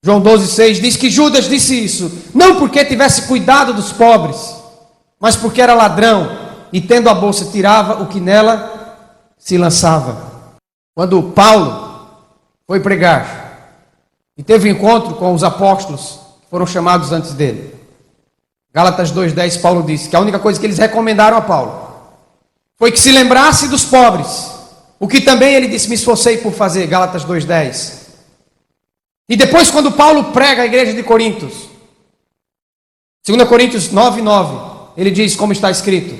João 12,6 diz que Judas disse isso, não porque tivesse cuidado dos pobres, mas porque era ladrão, e tendo a bolsa tirava o que nela se lançava. Quando Paulo foi pregar e teve um encontro com os apóstolos que foram chamados antes dele, Gálatas 2,10, Paulo disse que a única coisa que eles recomendaram a Paulo foi que se lembrasse dos pobres, o que também ele disse, me esforcei por fazer, Gálatas 2,10. E depois, quando Paulo prega a igreja de Coríntios, 2 Coríntios 9,9, ele diz, como está escrito,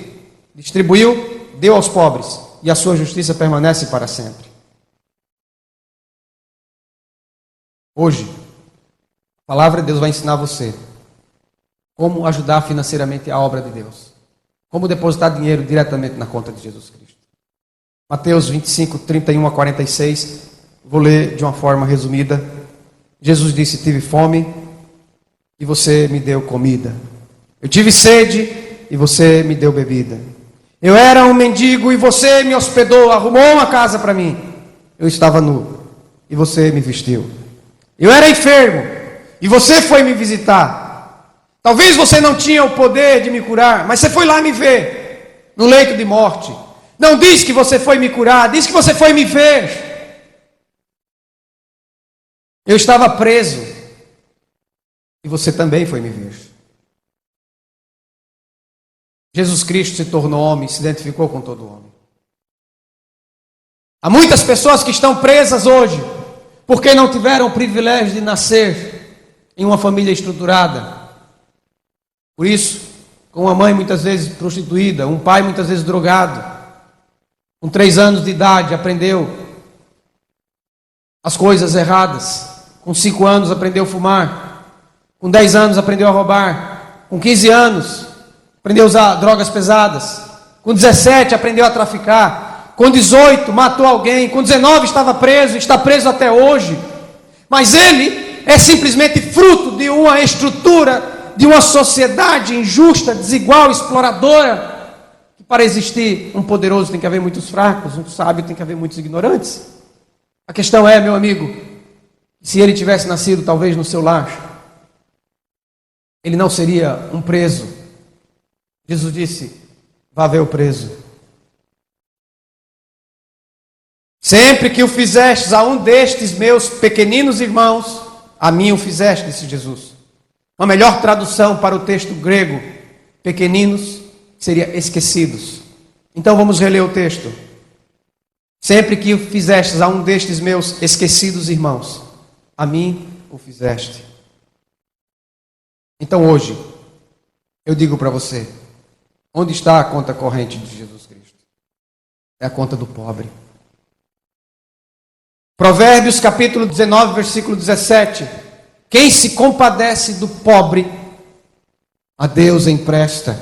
distribuiu, deu aos pobres, e a sua justiça permanece para sempre. Hoje, a palavra de Deus vai ensinar você como ajudar financeiramente a obra de Deus. Como depositar dinheiro diretamente na conta de Jesus Cristo. Mateus 25, 31 a 46. Vou ler de uma forma resumida. Jesus disse, tive fome e você me deu comida. Eu tive sede e você me deu bebida. Eu era um mendigo e você me hospedou, arrumou uma casa para mim. Eu estava nu e você me vestiu. Eu era enfermo e você foi me visitar. Talvez você não tinha o poder de me curar, mas você foi lá me ver, no leito de morte. Não diz que você foi me curar, diz que você foi me ver. Eu estava preso e você também foi me ver. Jesus Cristo se tornou homem, se identificou com todo homem. Há muitas pessoas que estão presas hoje, porque não tiveram o privilégio de nascer em uma família estruturada. Por isso, com uma mãe muitas vezes prostituída, um pai muitas vezes drogado, Com 3 anos de idade aprendeu as coisas erradas. Com 5 anos aprendeu a fumar. Com 10 anos aprendeu a roubar. Com 15 anos aprendeu a usar drogas pesadas. Com 17 aprendeu a traficar. Com 18 matou alguém. Com 19 estava preso, está preso até hoje. Mas ele é simplesmente fruto de uma estrutura, de uma sociedade injusta, desigual, exploradora. Que para existir um poderoso tem que haver muitos fracos, um sábio tem que haver muitos ignorantes. A questão é, meu amigo, se ele tivesse nascido talvez no seu lar, ele não seria um preso. Jesus disse: vá ver o preso. Sempre que o fizestes a um destes meus pequeninos irmãos, a mim o fizeste, disse Jesus. Uma melhor tradução para o texto grego, pequeninos, seria esquecidos. Então vamos reler o texto. Sempre que o fizestes a um destes meus esquecidos irmãos, a mim o fizeste. Então hoje, eu digo para você, onde está a conta corrente de Jesus Cristo? É a conta do pobre. Provérbios capítulo 19, versículo 17. Quem se compadece do pobre, a Deus empresta,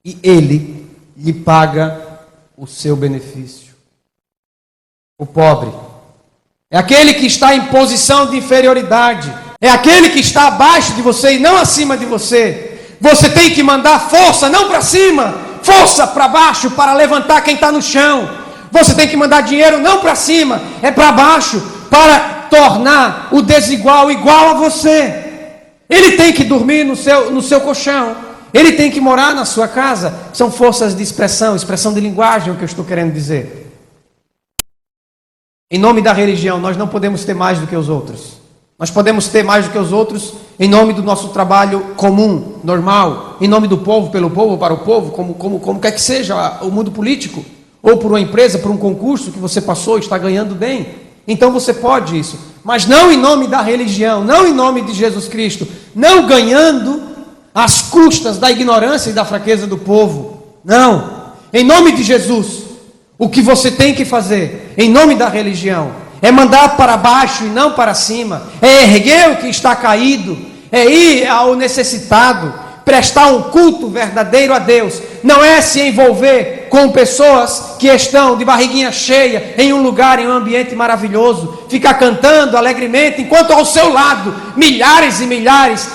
e Ele lhe paga o seu benefício. O pobre é aquele que está em posição de inferioridade, é aquele que está abaixo de você e não acima de você. Você tem que mandar força, não para cima, força para baixo, para levantar quem está no chão. Você tem que mandar dinheiro não para cima, é para baixo, para tornar o desigual igual a você. Ele tem que dormir no seu colchão, ele tem que morar na sua casa. São forças de expressão de linguagem, o que eu estou querendo dizer. Em nome da religião, nós não podemos ter mais do que os outros. Nós podemos ter mais do que os outros em nome do nosso trabalho comum, normal, em nome do povo, pelo povo, para o povo, como quer que seja o mundo político, ou por uma empresa, por um concurso que você passou e está ganhando bem. Então você pode isso, mas não em nome da religião, não em nome de Jesus Cristo, não ganhando às custas da ignorância e da fraqueza do povo. Não, em nome de Jesus, o que você tem que fazer, em nome da religião, é mandar para baixo e não para cima, é erguer o que está caído, é ir ao necessitado, prestar um culto verdadeiro a Deus, não é se envolver com pessoas que estão de barriguinha cheia, em um lugar, em um ambiente maravilhoso, ficar cantando alegremente, enquanto ao seu lado, milhares e milhares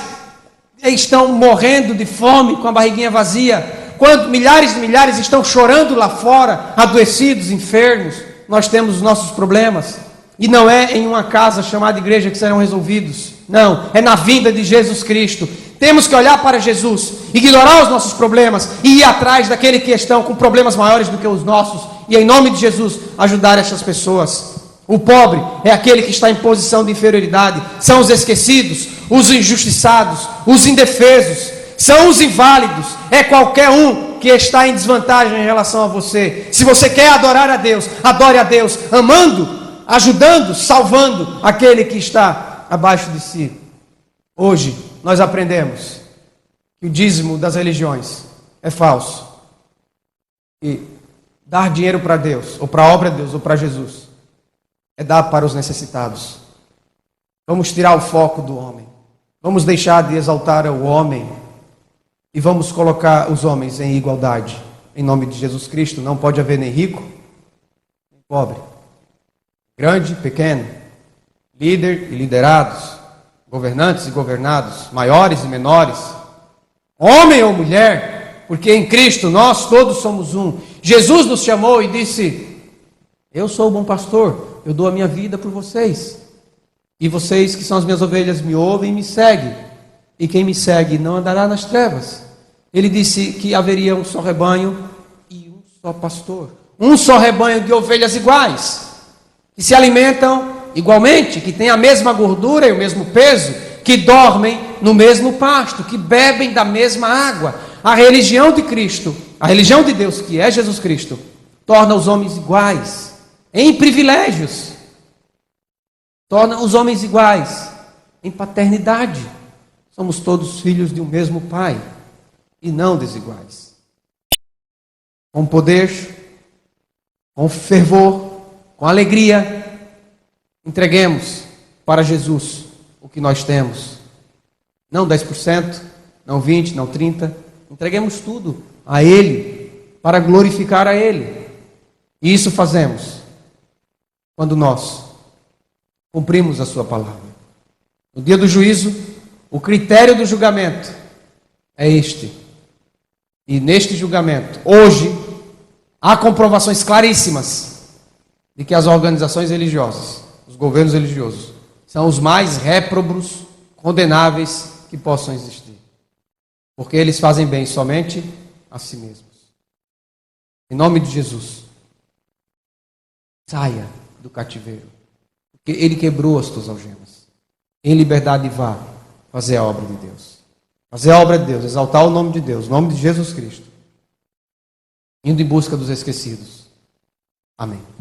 estão morrendo de fome, com a barriguinha vazia, quando milhares e milhares estão chorando lá fora, adoecidos, enfermos. Nós temos os nossos problemas, e não é em uma casa chamada igreja que serão resolvidos, não, é na vinda de Jesus Cristo. Temos que olhar para Jesus, ignorar os nossos problemas e ir atrás daquele que estão com problemas maiores do que os nossos, e em nome de Jesus ajudar essas pessoas. O pobre é aquele que está em posição de inferioridade, são os esquecidos, os injustiçados, os indefesos, são os inválidos, é qualquer um que está em desvantagem em relação a você. Se você quer adorar a Deus, adore a Deus, amando, ajudando, salvando aquele que está abaixo de si. Hoje nós aprendemos que o dízimo das religiões é falso, e dar dinheiro para Deus, ou para a obra de Deus, ou para Jesus, é dar para os necessitados. Vamos tirar o foco do homem, vamos deixar de exaltar o homem, e vamos colocar os homens em igualdade. Em nome de Jesus Cristo, não pode haver nem rico, nem pobre, grande, pequeno, líder e liderados, governantes e governados, maiores e menores, homem ou mulher, porque em Cristo nós todos somos um. Jesus nos chamou e disse: eu sou o bom pastor, eu dou a minha vida por vocês, e vocês que são as minhas ovelhas me ouvem e me seguem, e quem me segue não andará nas trevas. Ele disse que haveria um só rebanho e um só pastor, um só rebanho de ovelhas iguais, que se alimentam igualmente, que têm a mesma gordura e o mesmo peso, que dormem no mesmo pasto, que bebem da mesma água. A religião de Cristo, a religião de Deus, que é Jesus Cristo, torna os homens iguais em privilégios, torna os homens iguais em paternidade. Somos todos filhos de um mesmo Pai e não desiguais. Com poder, com fervor, com alegria, entreguemos para Jesus o que nós temos. Não 10%, não 20%, não 30%. Entreguemos tudo a Ele, para glorificar a Ele. E isso fazemos quando nós cumprimos a sua palavra. No dia do juízo, o critério do julgamento é este. E neste julgamento, hoje, há comprovações claríssimas de que as organizações religiosas, os governos religiosos, são os mais réprobos, condenáveis que possam existir. Porque eles fazem bem somente a si mesmos. Em nome de Jesus, saia do cativeiro, porque Ele quebrou as tuas algemas. Em liberdade vá fazer a obra de Deus. Fazer a obra de Deus, exaltar o nome de Deus, o nome de Jesus Cristo. Indo em busca dos esquecidos. Amém.